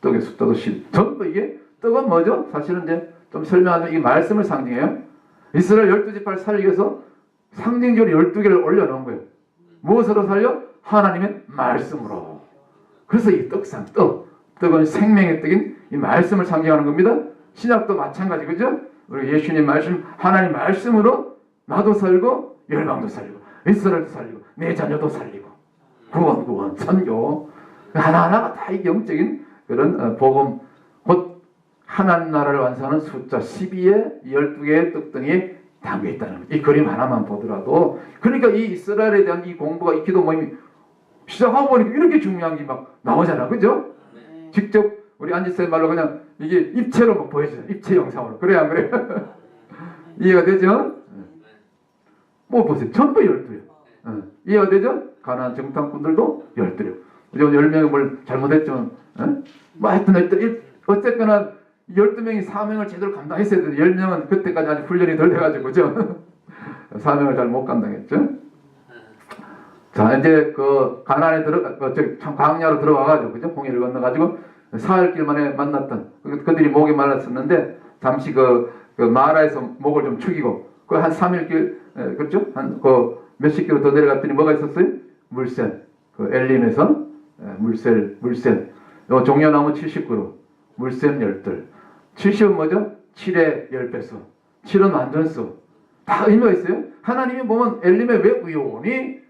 떡의 숫자도 10. 전부 이게, 떡은 뭐죠? 사실은 이제 좀 설명하면 이 말씀을 상징해요. 이스라엘 12지파를 살리기 위해서 상징적으로 12개를 올려놓은 거예요. 무엇으로 살려? 하나님의 말씀으로. 그래서 이 떡은 생명의 떡인 이 말씀을 상징하는 겁니다. 신약도 마찬가지, 그죠? 우리 예수님 말씀, 하나님 말씀으로 나도 살고 열방도 살리고 이스라엘도 살리고 내 자녀도 살리고 구원 선교 하나하나가 다 영적인 그런 복음, 곧 하나님 나라를 완성하는 숫자 12의 12개의 떡등이 담겨 있다는 거죠. 이 그림 하나만 보더라도. 그러니까 이 이스라엘에 대한 이 공부가, 이 기도 모임이 시작하고 보니까 이렇게 중요한 게 막 나오잖아. 그죠? 직접 우리 안지쌤 말로 그냥 이게 입체로 막 보여줘요. 입체 영상으로. 그래 안 그래? 이해가 되죠? 뭐 보세요. 전부 12요. 이해가 되죠? 가나안 정탐꾼들도 12요. 10명이 뭘 잘못했지만, 뭐 하여튼 어쨌거나 12명이 사명을 제대로 감당했어야 되는데 10명은 그때까지 아직 훈련이 덜 돼가지고, 그죠? 사명을 잘 못 감당했죠? 자, 이제 그 가나안에 참 광야로 들어와가지고, 그죠? 홍해를 건너가지고 사흘길 만에 만났던, 그들이 목이 말랐었는데, 잠시 그 마라에서 목을 좀 축이고, 그 한 3일길, 그렇죠? 한 몇십 킬로 더 내려갔더니 뭐가 있었어요? 물샘. 그 엘림에서 물샘. 요 종려나무 70그루, 물샘 10돌. 70은 뭐죠? 7의 10배수. 7은 완전수. 다 의미가 있어요. 하나님이 보면 엘림에 왜 우연히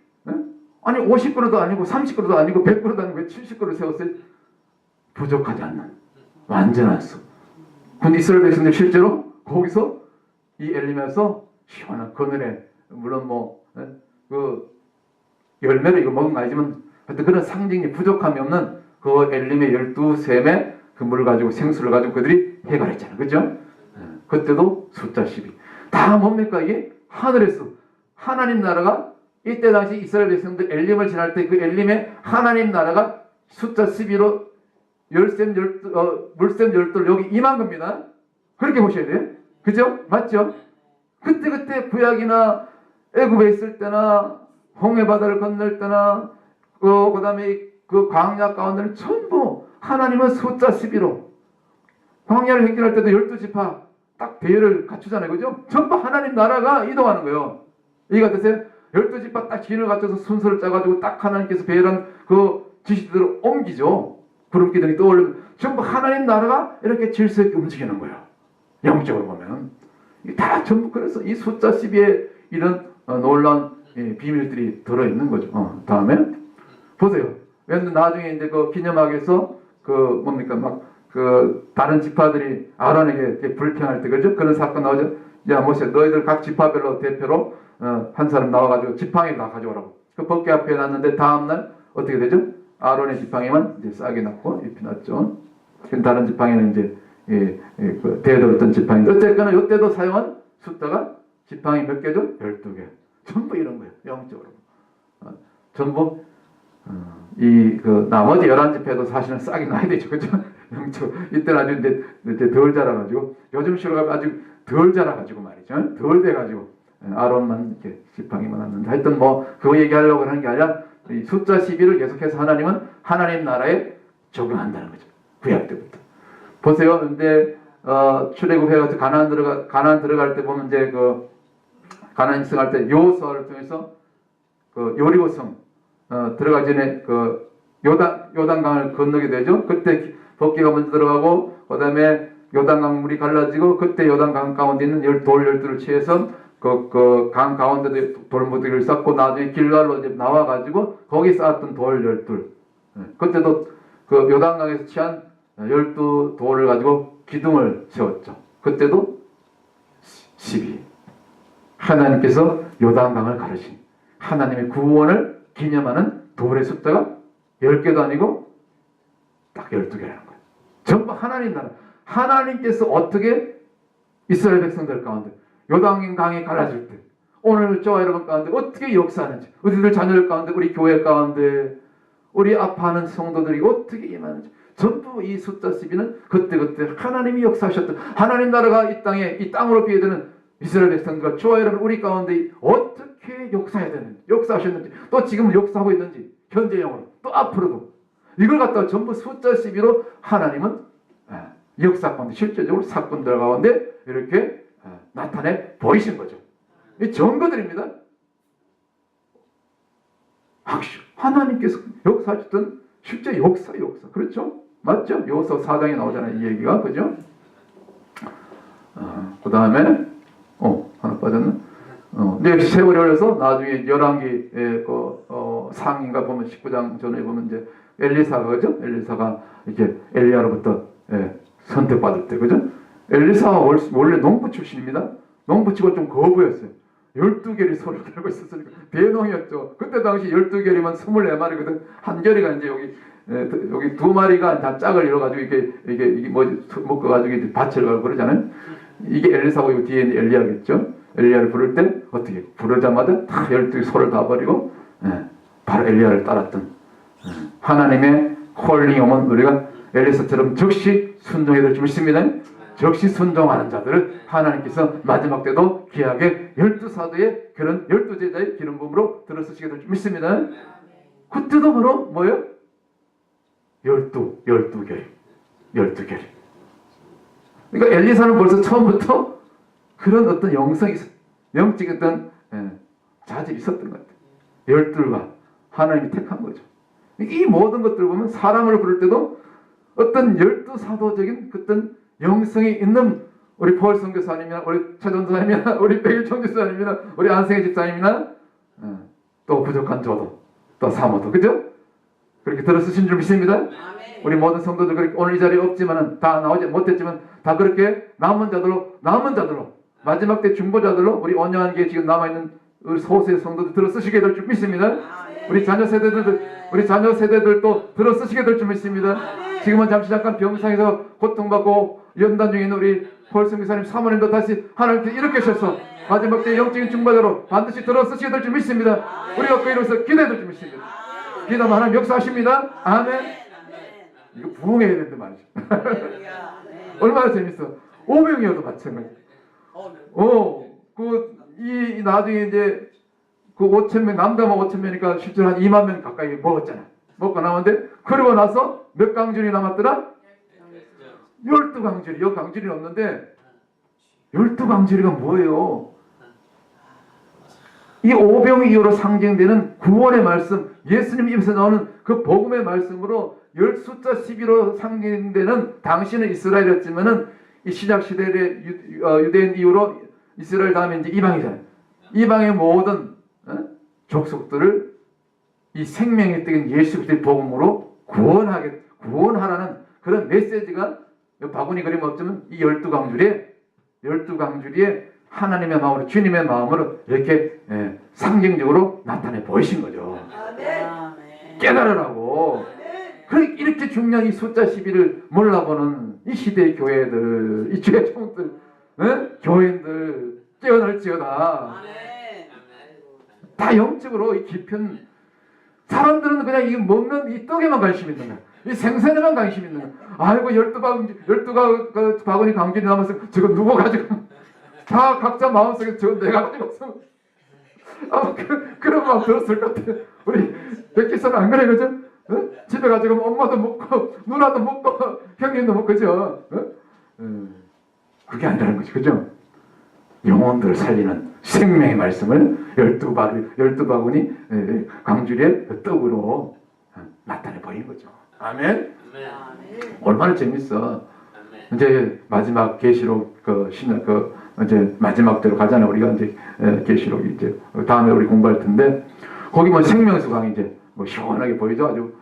아니 50그루도 아니고 30그루도 아니고 100그루도 아니고 왜 70그루 세웠어요? 부족하지 않는 완전한 수. 근데 이스라엘 백성들 실제로 거기서 이 엘림에서 시원한 그늘에, 물론 그 열매를 이거 먹은 거 아니지만 하여튼 그런 상징이 부족함이 없는 그 엘림의 12샘의 그 물을 가지고, 생수를 가지고 그들이 해결했잖아요. 그죠? 그때도 숫자 12. 다 뭡니까? 이게 하늘에서 하나님 나라가, 이때 당시 이스라엘 백성들 엘림을 지날 때 그 엘림의 하나님 나라가 숫자 12로 물샘 12돌 여기 임한 겁니다. 그렇게 보셔야 돼요. 그죠? 맞죠? 그때 구약이나 애굽에 있을 때나 홍해 바다를 건널 때나 그 다음에 그 광야 가운데는 전부 하나님은 숫자 12로, 광야를 행진할 때도 12지파 딱 대열을 갖추잖아요. 그죠? 전부 하나님 나라가 이동하는 거예요. 이해가 되세요? 12지파 딱 진을 갖춰서 순서를 짜가지고 딱 하나님께서 배열한 그 지시대로 옮기죠. 구름기둥이 떠오르면 전부 하나님 나라가 이렇게 질서 있게 움직이는 거예요. 영적으로 보면. 다 전부, 그래서 이 숫자 12에 이런 놀라운 비밀들이 들어있는 거죠. 다음에 보세요. 왜냐면 나중에 이제 그 기념학에서 그 뭡니까 그 다른 지파들이 아론에게 불평할 때, 그죠? 그런 사건 나오죠. 야 모세, 너희들 각 지파별로 대표로 한 사람 나와가지고 지팡이 다 가져오라고. 그 법궤 앞에 놨는데 다음날 어떻게 되죠? 아론의 지팡이만 이제 싹이 났고 잎이 났죠. 다른 지팡이는 이제 그 대들었던 지팡이. 어쨌거나 이때도 사용한 숫자가 지팡이 몇 개죠? 12개. 전부 이런 거예요. 영적으로. 전부 그 나머지 11지파도 사실은 싹이 나야 되죠. 그죠? 영적. 이때는 아주 이제 덜 자라가지고, 요즘 시로 가면 아주 덜 자라가지고 말이죠. 덜 돼가지고 아론만 이렇게 지팡이만 왔는데, 하여튼 그거 얘기하려고 하는 게 아니라 이 숫자 12를 계속해서 하나님은 하나님 나라에 적용한다는 거죠. 구약 때부터. 보세요. 근데 출애굽해가지고 가나안 들어갈 때 보면 이제 그 가나안 입성할 때 여호수아를 통해서 그 여리고성 들어가기 전에 그 요단강을 건너게 되죠. 그때 법궤가 먼저 들어가고, 그다음에 요단강 물이 갈라지고, 그때 요단강 가운데 있는 돌 12를 취해서 그 강 가운데도 돌무더기를 쌓고, 나중에 길갈로 이제 나와가지고 거기 쌓았던 돌 12. 그때도 그 요단강에서 취한 12돌을 가지고 기둥을 세웠죠. 그때도 12. 하나님께서 요단강을 가르신 하나님의 구원을 기념하는 돌의 숫자가 10개도 아니고 딱 12개라는 거예요. 전부 하나님 나라. 하나님께서 어떻게 이스라엘 백성들 가운데 요단강이 갈라질 때, 오늘 저와 여러분 가운데 어떻게 역사하는지, 우리들 자녀들 가운데, 우리 교회 가운데, 우리 아파하는 성도들이 어떻게 임하는지, 전부 이 숫자 12는 그때그때 하나님이 역사하셨던, 하나님 나라가 이 땅에, 이 땅으로 비해되는 이스라엘 백성들과 저와 여러분 우리 가운데 어떻게 역사해야 되는지, 역사하셨는지, 또 지금 역사하고 있는지, 현재형으로 또 앞으로도 이걸 갖다가 전부 숫자 12로 하나님은 역사 가운데, 실제적으로 사건들 가운데 이렇게 나타내 보이신 거죠. 이 증거들입니다. 하나님께서 역사하셨던 실제 역사. 그렇죠? 맞죠? 여호수아 4장에 나오잖아요. 이 얘기가. 그죠? 그 다음에 하나 빠졌나? 근데 세월이 흘러서 나중에 열왕기의 상인가 보면 19장 전에 보면 이제 엘리사가, 그죠? 엘리사가 이제 엘리야로부터 선택받을 때, 그죠? 엘리사가 원래 농부 출신입니다. 농부치고 좀 거부였어요. 12결이 소를 달고 있었으니까 대농이었죠. 그때 당시 12결이면 24마리거든. 한 결이가 이제 여기 두 마리가 다 짝을 이뤄가지고 이게 묶어가지고 이제 밭을 가고 그러잖아요. 이게 엘리사고 이 뒤에 엘리야겠죠. 엘리야를 부를 때 어떻게 부르자마자 다 12 소를 다 버리고 바로 엘리야를 따랐던 하나님의 콜링 오면 우리가 엘리사처럼 즉시 순종해야 될 줄 믿습니다. 즉시 순종하는 자들을 하나님께서 마지막 때도 귀하게 12사도의 그런 12제자의 기름 부음으로 들어쓰시게 될 줄 믿습니다. 그때도 바로 뭐예요? 12결이. 그러니까 엘리사는 벌써 처음부터 그런 어떤 영성이 있었어요. 영적 어떤 자질이 있었던 것 같아요. 12가 하나님이 택한 거죠. 이 모든 것들을 보면 사람을 부를 때도 어떤 12사도적인 어떤 영성이 있는 우리 포월 선교사님이나 우리 최전사님이나 우리 백일총 집사님이나 우리 안승희 집사님이나 또 부족한 저도 또 사모도 그죠? 그렇게 들어쓰신 줄 믿습니다. 우리 모든 성도들 그렇게 오늘 이 자리에 없지만은 다 나오지 못했지만 다 그렇게 남은 자들로 마지막 때 중보자들로 우리 언영한 게 지금 남아있는 우리 소수의 성도들 들어쓰시게 될 줄 믿습니다. 우리 자녀 세대들도 들어쓰시게 될 줄 믿습니다. 지금은 잠깐 병상에서 고통받고 연단 중에 있는 우리 폴승 기사님 사모님도 다시 하나님께 일으키셔서 마지막 때 영적인 중보자로 반드시 들어쓰시게 될 줄 믿습니다. 우리가 그 이름에서 기대될 줄 믿습니다. 기도하면 하나님 역사하십니다. 아멘. 이거 부흥해야 되는데 말이죠. 얼마나 재밌어. 5명이어도 마찬가지. 이 나중에 이제 그 5,000명, 남자만 5,000명이니까 실제로 한 2만 명 가까이 먹었잖아. 먹고 나왔는데, 그러고 나서 몇 강줄이 남았더라? 12강줄이. 여기 강줄이 없는데, 12강줄이가 뭐예요? 이 오병 이후로 상징되는 구원의 말씀, 예수님 입에서 나오는 그 복음의 말씀으로 숫자 12로 상징되는 당시는 이스라엘이었지만은 이 시작 시대의 유대인 이후로 이스라엘 다음에 이제 이방이잖아요. 이방의 모든 족속들을 이 생명의 떡인 예수 그리스도의 복음으로 구원하라는 그런 메시지가 바구니 그림 없지만 이 12강줄에 하나님의 마음으로 주님의 마음으로 이렇게 상징적으로 나타내 보이신 거죠. 깨달으라고. 이렇게 중요한 이 숫자 12를 몰라보는 이 시대의 교회들, 이 주의 총들, 교인들 깨어날지어다. 다 영적으로 이 깊은 사람들은 그냥 이 먹는 이 떡에만 관심 있는 거야. 이 생선에만 관심 있는 거야. 아이고 12가 그 바구니 강줄이 남았으면 저거 누구 가지고 다 각자 마음속에 저거 내가 가지고 있으면 그런 마음 들었을 것 같아. 우리 백기사는 안 그래 그죠? 집에 가지고 엄마도 먹고 누나도 먹고 형님도 먹고 그죠? 그게 아니라는 거지 그죠? 영혼들을 살리는 생명의 말씀을 12바구니 강줄의 떡으로 나타내 보인 거죠. 아멘. 얼마나 재밌어. 이제 마지막 계시록 이제 마지막 대로 가잖아요. 우리가 이제 계시록 이제 다음에 우리 공부할 텐데 거기 뭐 생명수 강이 이제 뭐 시원하게 보이죠. 아주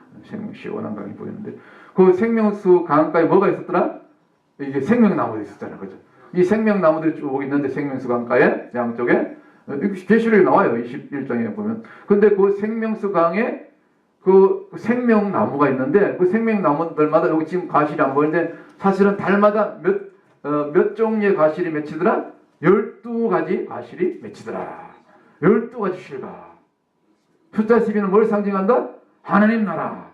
시원한 강이 보이는데 그 생명수 강가에 뭐가 있었더라? 이게 생명나무도 있었잖아요. 그죠? 이 생명나무들이 쭉 있는데 생명수 강가에 양쪽에 계시록에 나와요. 21장에 보면. 근데 그 생명수 강에 그 생명나무가 있는데 그 생명나무들마다 여기 지금 가실이 안 보이는데 사실은 달마다 몇 종류의 가실이 맺히더라? 12가지 가실이 맺히더라. 12가지 실과. 숫자 12는 뭘 상징한다? 하나님 나라.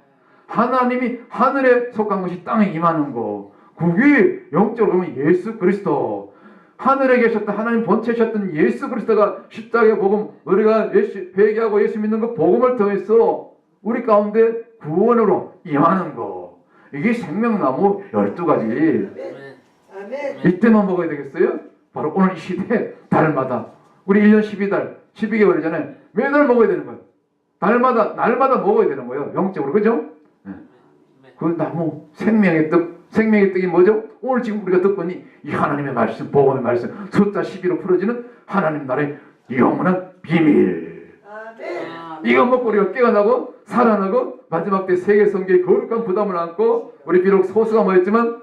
하나님이 하늘에 속한 것이 땅에 임하는 거. 그게 영적으로 보면 예수 그리스도. 하늘에 계셨던 하나님 본체셨던 예수 그리스도가 십자가의 복음, 우리가 회개하고 예수 믿는 그 복음을 통해서 우리 가운데 구원으로 임하는 거. 이게 생명나무 12가지. 이때만 먹어야 되겠어요? 바로 오늘 이 시대 달마다 우리 1년 12달 12개월이잖아요. 매달 먹어야 되는 거예요. 날마다 먹어야 되는 거예요. 영적으로 그죠? 그 나무 생명의 떡이 뭐죠? 오늘 지금 우리가 듣보니 이 하나님의 말씀, 복음의 말씀, 숫자 12로 풀어지는 하나님 나라의 영원한 비밀. 이거 먹고 우리가 깨어나고 살아나고 마지막 때 세계 성교의 거룩한 부담을 안고 우리 비록 소수가 모였지만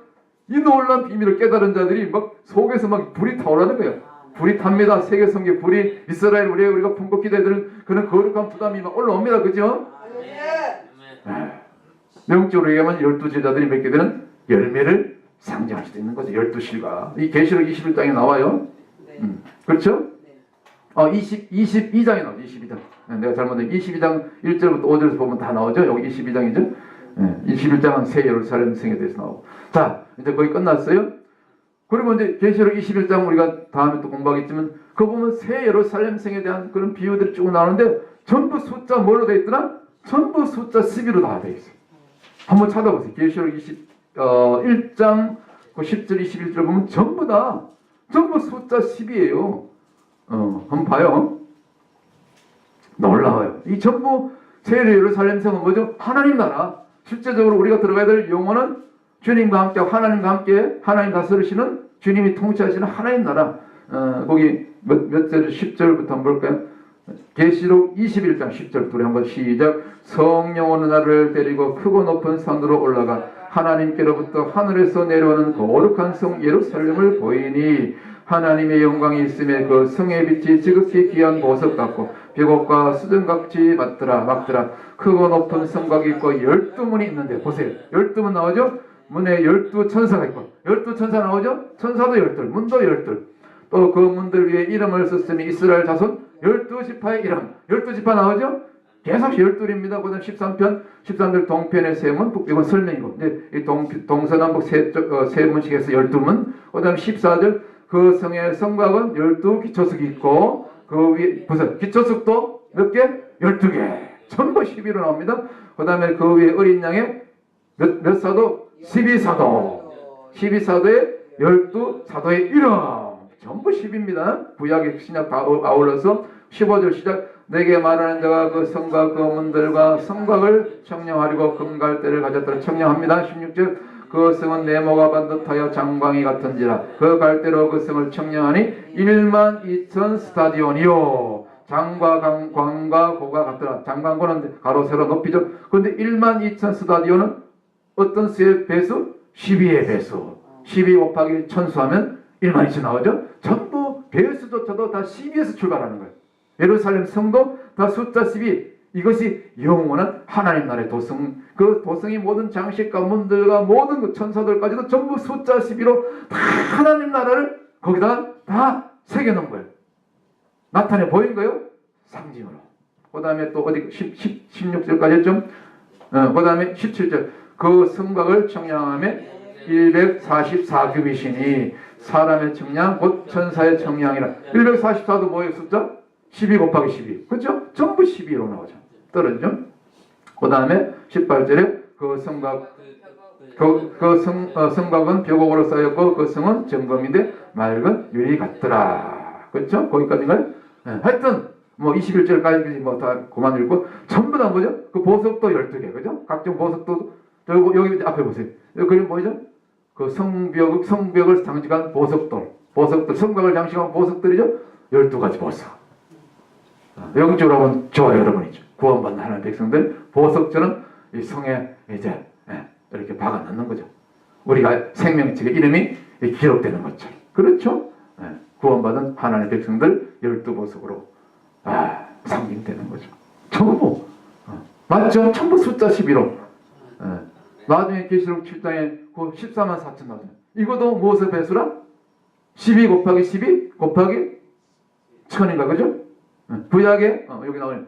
이 놀라운 비밀을 깨달은 자들이 막 속에서 막 불이 타오르는 거예요. 불이 탑니다. 세계 성계 불이 이스라엘 우리가 품고 기도해드는 그런 거룩한 부담이 막 올라옵니다. 그죠? 영적으로 얘기하면 12제자들이 맺게 되는 열매를 상징할 수도 있는 거죠. 12실과. 이 계시록 21장에 나와요. 그렇죠? 22장에 나오죠. 22장. 내가 잘못한 22장 1절부터 5절에서 보면 다 나오죠. 여기 22장이죠. 21장은 새 예루살렘 성에 대해서 나오고. 자, 이제 거의 끝났어요. 그리고 이제 계시록 21장 우리가 다음에 또 공부하겠지만 그 보면 새 예루살렘 성에 대한 그런 비유들이 쭉 나오는데 전부 숫자 뭐로 되어 있더라? 전부 숫자 12로 다 되어 있어요. 한번 찾아보세요. 계시록 1장 10절 21절 보면 전부 숫자 10이에요. 한번 봐요. 놀라워요. 이 전부 새 예루살렘 성은 뭐죠? 하나님 나라. 실제적으로 우리가 들어가야 될 용어는 주님과 함께 하나님과 함께 하나님 다스리시는 주님이 통치하시는 하나님 나라. 거기 몇 절 10절부터 한번 볼까요? 계시록 21장 10절 둘이 한번 시작. 성령 어느 나를 데리고 크고 높은 산으로 올라가 하나님께로부터 하늘에서 내려오는 거룩한 성 예루살렘을 보이니 하나님의 영광이 있음에 그 성의 빛이 지극히 귀한 보석 같고 벽옥과 수정같이 막더라. 크고 높은 성곽이 있고 12문이 있는데 보세요. 12문 나오죠? 문에 12천사가 있고 12천사 나오죠? 천사도 12, 문도 12. 또 그 문들 위에 이름을 썼으니 이스라엘 자손 12지파의 이름. 12지파 나오죠? 계속 12입니다. 그 다음 13편, 13절 동편의 세 문, 이건 설명이고 이 동서남북 세 문씩에서 12문. 그 다음 14절 그 성의 성곽은 12기초석이 있고 그 위에 무슨 기초석도 몇 개? 12개. 전부 12로 나옵니다. 그 다음에 그 위에 어린 양의 몇 사도? 12사도. 12사도의 12사도의 이름. 전부 10입니다. 구약 신약 다 아울러서 15절 시작. 내게 말하는 자가 그 성곽 그 문들과 성곽을 청량하려고 금갈대를 가졌더라. 청량합니다. 16절 그 성은 네모가 반듯하여 장광이 같은지라 그 갈대로 그 성을 청량하니 12000 스타디온이요. 장과 광과 고가 같더라. 장광고는 가로 세로 높이죠. 그런데 12000 스타디온은 어떤 수의 배수? 12의 배수. 12 곱하기 천수하면 12000 나오죠. 전부 배수조차도 다 12에서 출발하는 거예요. 예루살렘 성도 다 숫자 12. 이것이 영원한 하나님 나라의 도성. 그 도성이 모든 장식과 문들과 모든 그 천사들까지도 전부 숫자 12로 다 하나님 나라를 거기다 다 새겨놓은 거예요. 나타내 보이는 거예요. 상징으로. 그 다음에 또 어디 16절까지 했죠. 그 다음에 17절 그 성곽을 청량함에 144규빗이니 사람의 청량 곧 천사의 청량이라. 144도 뭐예요? 숫자? 12 곱하기 12. 그렇죠? 전부 12로 나오죠. 떨어지죠? 그 다음에 18절에 그 성곽 성곽은 벽옥으로 쌓였고 그 성은 정금인데 맑은 유리 같더라. 그렇죠? 거기까지인가요? 네. 하여튼 뭐 21절까지 뭐 다 그만 읽고 전부 다 뭐죠? 그 보석도 12개. 그죠? 각종 보석도 여기 앞에 보세요. 여기 그림 보이죠? 그 성벽을 장식한 보석들 성곽을 장식한 보석들이죠? 12가지 보석. 영적으로 하면 저와 여러분이죠. 구원받는 하나님의 백성들 보석처럼 이 성에 이제 이렇게 박아 넣는 거죠. 우리가 생명책의 이름이 기록되는 것처럼. 그렇죠? 구원받은 하나님의 백성들 12보석으로 상징되는 거죠. 전부 맞죠? 전부 숫자 11로 나중에 계시록 7장에 그 14만 4천 나오잖아요. 이것도 무엇의 배수라? 12 곱하기 12 곱하기 1000인가 그죠? 구약에 여기 나오네.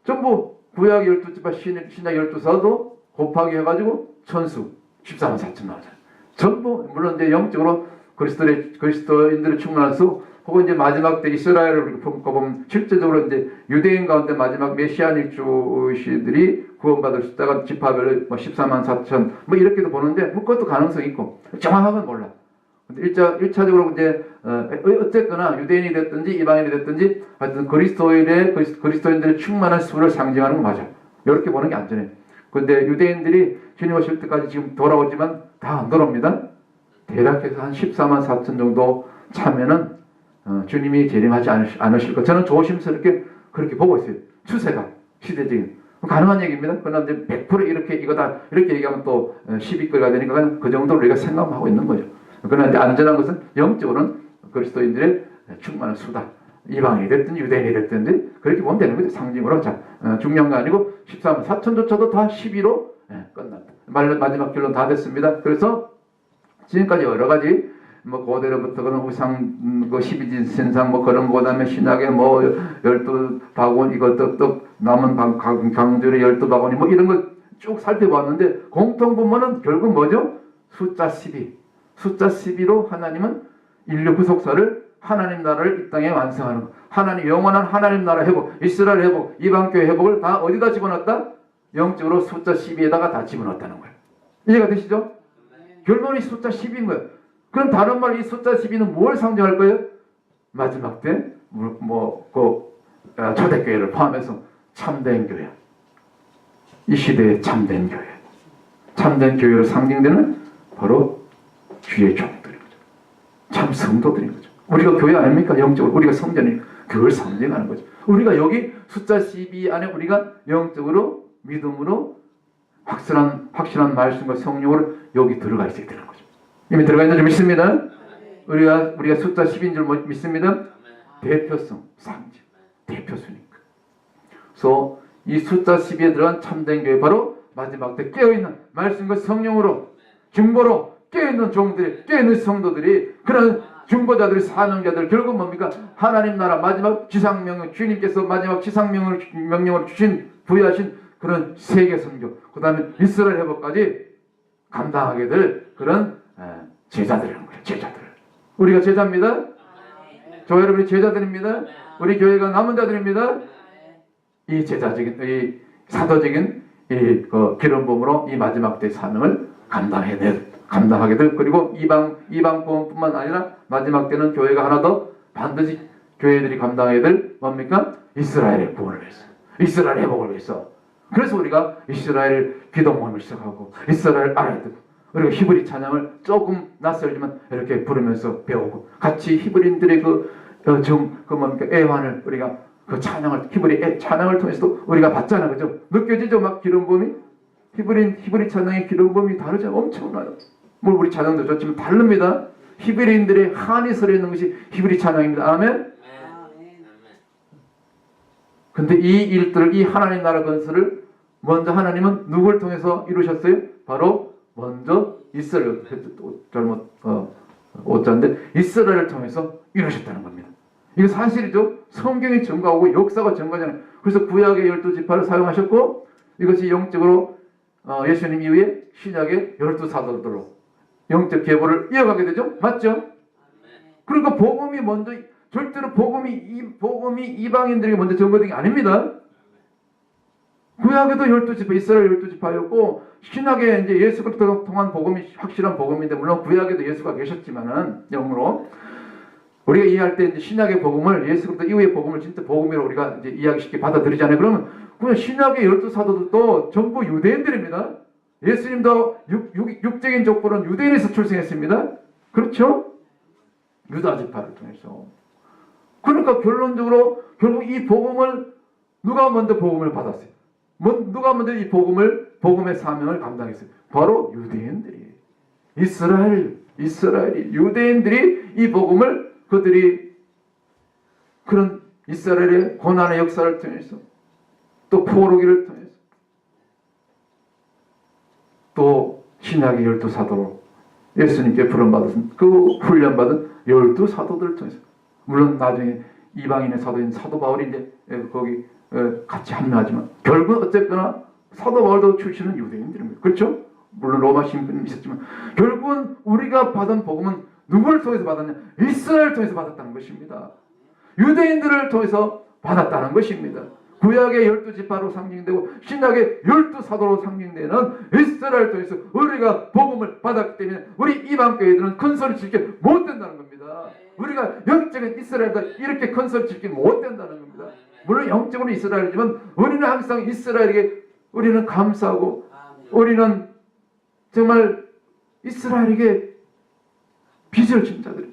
전부 구약 12지파 신약 12사도 곱하기 해가지고 천수 14만 4천 나오잖아요. 전부 물론 이제 영적으로 그리스도인들의 충만한 수 혹은 이제 마지막 때 이스라엘을 보면 실제적으로 이제 유대인 가운데 마지막 메시아닉 주시들이 구원받을 숫자가 지파별로 뭐 14만 4천 뭐 이렇게도 보는데 뭐 그것도 가능성이 있고 정확하건 몰라. 근데 1차적으로 이제 어쨌거나 유대인이 됐든지 이방인이 됐든지 하여튼 그리스도인들의 충만한 수를 상징하는 건 맞아. 이렇게 보는 게 안전해. 근데 유대인들이 주님 오실 때까지 지금 돌아오지만 다 안 돌아옵니다. 대략해서 한 14만 4천 정도 차면은 주님이 재림하지 않으실 것. 저는 조심스럽게 그렇게 보고 있어요. 추세가 시대적인 가능한 얘기입니다. 그러나 이제 100% 이거다 이렇게 얘기하면 또 시비거리가 되니까 그 정도로 우리가 생각하고 있는 거죠. 그러나 이제 안전한 것은 영적으로는 그리스도인들의 충만한 수다. 이방인이 됐든 유대인이 됐든 그렇게 보면 되는 거죠. 상징으로. 자, 중요한 거 아니고 13번 사천조차도 다 12로 끝났다. 마지막 결론 다 됐습니다. 그래서 지금까지 여러 가지 뭐 고대로부터 그런 우상 그 12진신상 뭐 그런 거 그다음에 신약에 뭐 12바구니 이거 떡 남은 강줄의 12바구니 뭐 이런 거 쭉 살펴봤는데 공통 분모는 결국 뭐죠? 숫자 12. 숫자 12로 하나님은 인류 구속사를 하나님 나라를 이 땅에 완성하는 것. 하나님 영원한 하나님 나라 회복, 이스라엘 회복, 이방교회 회복을 다 어디다 집어넣었다? 영적으로 숫자 12에다가 다 집어넣었다는 거예요. 이해가 되시죠? 결론이 숫자 10인 거예요. 그럼 다른 말 이 숫자 12는 뭘 상징할 거예요? 마지막 때 초대교회를 포함해서 참된 교회. 이 시대의 참된 교회. 참된 교회로 상징되는 바로 주의 종들인 거죠. 참 성도들인 거죠. 우리가 교회 아닙니까? 영적으로 우리가 성전이 그걸 상징하는 거죠. 우리가 여기 숫자 12 안에 우리가 영적으로 믿음으로 확실한 말씀과 성령으로 여기 들어가 있어야 되는 거죠. 이미 들어가 있는 줄 믿습니다. 우리가 숫자 10인 줄 믿습니다. 대표성, 상징, 대표수니까. 그래서 이 숫자 12에 들어간 참된 교회 바로 마지막 때 깨어있는 말씀과 성령으로 중보로 깨어있는 종들이 깨어있는 성도들이 그런 중보자들이 사명자들 결국 뭡니까? 하나님 나라 마지막 지상명령 주님께서 마지막 지상명령을 주신 부여하신 그런 세계 선교 그 다음에 이스라엘 회복까지 감당하게 될 그런 제자들이라는 거예요. 제자들. 우리가 제자입니다. 저 여러분이 제자들입니다. 우리 교회가 남은 자들입니다. 이 제자적인 이 사도적인 이 기름 부음으로 이 마지막 때 사명을 감당하게 될 그리고 이방 구원뿐만 아니라 마지막 때는 교회가 하나 더 반드시 교회들이 감당해야 될 뭡니까? 이스라엘의 구원을 위해서 이스라엘 회복을 위해서 그래서 우리가 이스라엘 기도 모임을 시작하고 이스라엘 알아야 되고 그리고 히브리 찬양을 조금 낯설지만 이렇게 부르면서 배우고 같이 히브리인들의 애환을 우리가 그 찬양을 히브리 찬양을 통해서도 우리가 받잖아, 그죠? 느껴지죠, 막 기름 부음이 히브리 찬양의 기름 부음이 다르죠, 엄청나요. 뭐 우리 찬양도 좋지만 다릅니다. 히브리인들의 한이 서려 있는 것이 히브리 찬양입니다. 아멘. 근데 이 일들을 이 하나님 나라 건설을 먼저 하나님은 누구를 통해서 이루셨어요? 바로 먼저 이스라엘 잘못 오자인데 이스라엘을 통해서 이루셨다는 겁니다. 이거 사실이죠. 성경이 증거하고 역사가 증거잖아요. 그래서 구약의 12지파를 사용하셨고 이것이 영적으로 예수님 이후에 신약의 12사도들로 영적 계보를 이어가게 되죠. 맞죠? 그러니까 복음이 먼저 절대로 복음이 이방인들에게 먼저 전거된 게 아닙니다. 구약에도 12지파, 이스라엘 12지파였고 신약에 이제 예수 그리스도 통한 복음이 확실한 복음인데 물론 구약에도 예수가 계셨지만은 영으로 우리가 이해할 때 이제 신약의 복음을 예수 그리스도 이후의 복음을 진짜 복음으로 우리가 이제 이해하기 쉽게 받아들이잖아요. 그러면 그냥 신약의 12사도들도 전부 유대인들입니다. 예수님도 육적인 족보는 유대인에서 출생했습니다. 그렇죠? 유다 지파를 통해서. 그러니까 결론적으로 결국 이 복음을 누가 먼저 복음을 받았어요? 누가 먼저 이 복음의 사명을 감당했어요? 바로 유대인들이. 이스라엘이 유대인들이 이 복음을 그들이 그런 이스라엘의 고난의 역사를 통해서 또 포로기를 통해서 또 신약의 12사도로 예수님께 부름받은 그 훈련받은 12사도들을 통해서 물론 나중에 이방인의 사도인 사도 바울인데 거기 같이 합류하지만 결국 어쨌거나 사도 바울도 출신은 유대인들입니다. 그렇죠? 물론 로마 신분이 있었지만 결국은 우리가 받은 복음은 누구를 통해서 받았냐? 이스라엘을 통해서 받았다는 것입니다. 유대인들을 통해서 받았다는 것입니다. 구약의 12지파로 상징되고 신약의 12사도로 상징되는 이스라엘을 통해서 우리가 복음을 받았기 때문에 우리 이방교회들은 큰 소리 칠게 못 된다는 겁니다. 우리가 영적인 이스라엘과 이렇게 큰 소리 칠게 못 된다는 겁니다. 물론 영적으로 이스라엘이지만 우리는 항상 이스라엘에게 우리는 감사하고 우리는 정말 이스라엘에게 빚을 진 자들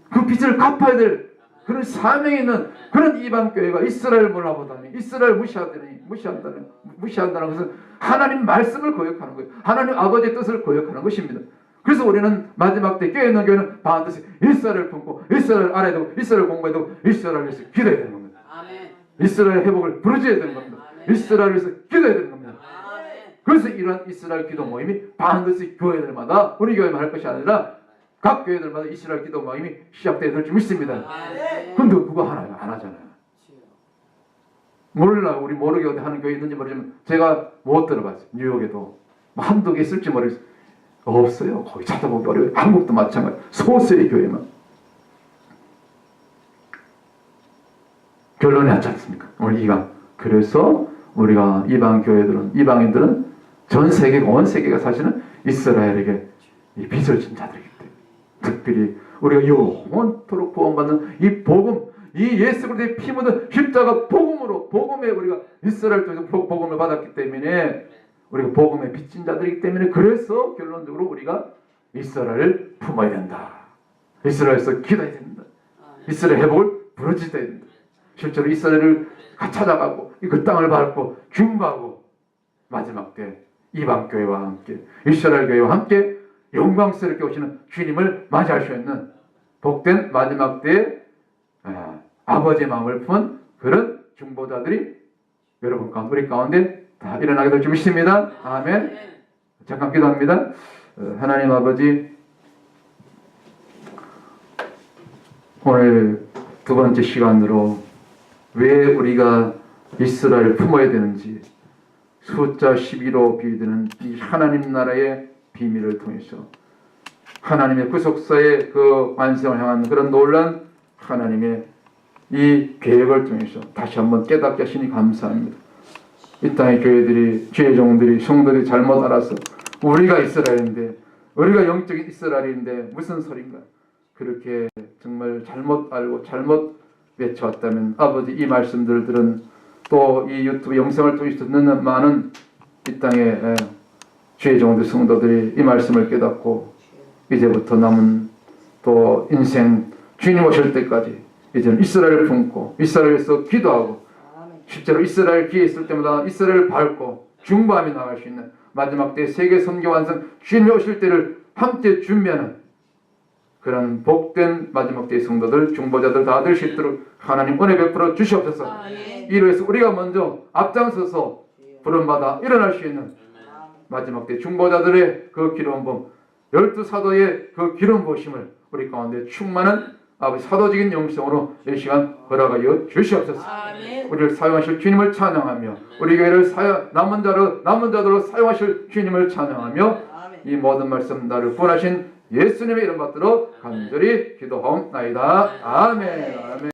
그 빚을 갚아야 될 그런 사명이 있는 그런 이방교회가 이스라엘을 몰라보다니 이스라엘 무시한다는 것은 하나님 말씀을 거역하는 거예요. 하나님 아버지의 뜻을 거역하는 것입니다. 그래서 우리는 마지막 때 깨어있는 교회는 반드시 이스라엘을 품고 이스라엘 알아야 되고 이스라엘 공부해야 되고 이스라엘을 위해서 기도해야 되는 겁니다. 이스라엘 회복을 부르짖어야 되는 겁니다. 이스라엘을 위해서 기도해야 되는 겁니다. 그래서 이러한 이스라엘 기도 모임이 반드시 교회들마다 우리 교회만 할 것이 아니라 각 교회들마다 이스라엘 기도 모임이 시작되어야 될 줄 믿습니다. 근데 누가 하나요? 안 하잖아요. 몰라. 우리 모르게 어디 하는 교회 있는지 모르지만 제가 못 들어봤어요. 뉴욕에도 한두 개 있을지 모르겠어요. 없어요. 거기 찾아보기 어려워요. 한국도 마찬가지. 소수의 교회만. 결론이 났지 않습니까? 오늘 이방. 그래서 우리가 이방인들은 전 세계가 온 세계가 사실은 이스라엘에게 이 빚을 진 자들이기 때문에 특별히 우리가 영원토록 구원받는 이 복음, 이 예수 그리스도의 피 묻은 십자가 복음으로 복음에 우리가 이스라엘 통해서 복음을 받았기 때문에 우리가 복음에 빚진 자들이기 때문에 그래서 결론적으로 우리가 이스라엘을 품어야 된다. 이스라엘에서 기도해야 된다. 이스라엘 회복을 부르짖어야 된다. 실제로 이스라엘을 찾아가고 그 땅을 밟고 중보하고 마지막 때 이방 교회와 함께 이스라엘 교회와 함께 영광스럽게 오시는 주님을 맞이할 수 있는 복된 마지막 때에 아버지의 마음을 품은 그런 중보자들이 여러분 가운데 우리 가운데 다 일어나게 될 줄 믿습니다. 아멘. 잠깐 기도합니다. 하나님 아버지, 오늘 두 번째 시간으로 왜 우리가 이스라엘을 품어야 되는지 숫자 11로 비유되는 이 하나님 나라의 비밀을 통해서 하나님의 구속사의 그 완성을 향한 그런 놀란 하나님의 이 계획을 통해서 다시 한번 깨닫게 하시니 감사합니다. 이 땅의 교회들이, 지혜종들이, 성도들이 잘못 알아서 우리가 이스라엘인데, 우리가 영적인 이스라엘인데 무슨 소린가, 그렇게 정말 잘못 알고 잘못 외쳐왔다면 아버지 이 말씀들을 들은 또 이 유튜브 영상을 통해서 듣는 많은 이 땅의 지혜종들, 성도들이 이 말씀을 깨닫고 이제부터 남은 또 인생 주님 오실 때까지 이제는 이스라엘을 품고 이스라엘에서 기도하고 실제로 이스라엘 기회 있을 때마다 이스라엘을 밟고 중보하며 나갈 수 있는 마지막 때 세계 선교 완성 주님이 오실 때를 함께 준비하는 그런 복된 마지막 때의 성도들, 중보자들 다 될 수 있도록 하나님 은혜 베풀어 주시옵소서. 이로 해서 우리가 먼저 앞장서서 부름받아 일어날 수 있는 마지막 때 중보자들의 그 기름 부음, 12사도의 그 기름 부으심을 우리 가운데 충만한 아버지 사도적인 영성으로 이 시간 허락하여 주시옵소서. 우리를 사용하실 주님을 찬양하며 우리 교회를 남은 자들로 사용하실 주님을 찬양하며 이 모든 말씀 나를 구원하신 예수님의 이름 받들어 간절히 기도하옵나이다. 아멘. 아멘.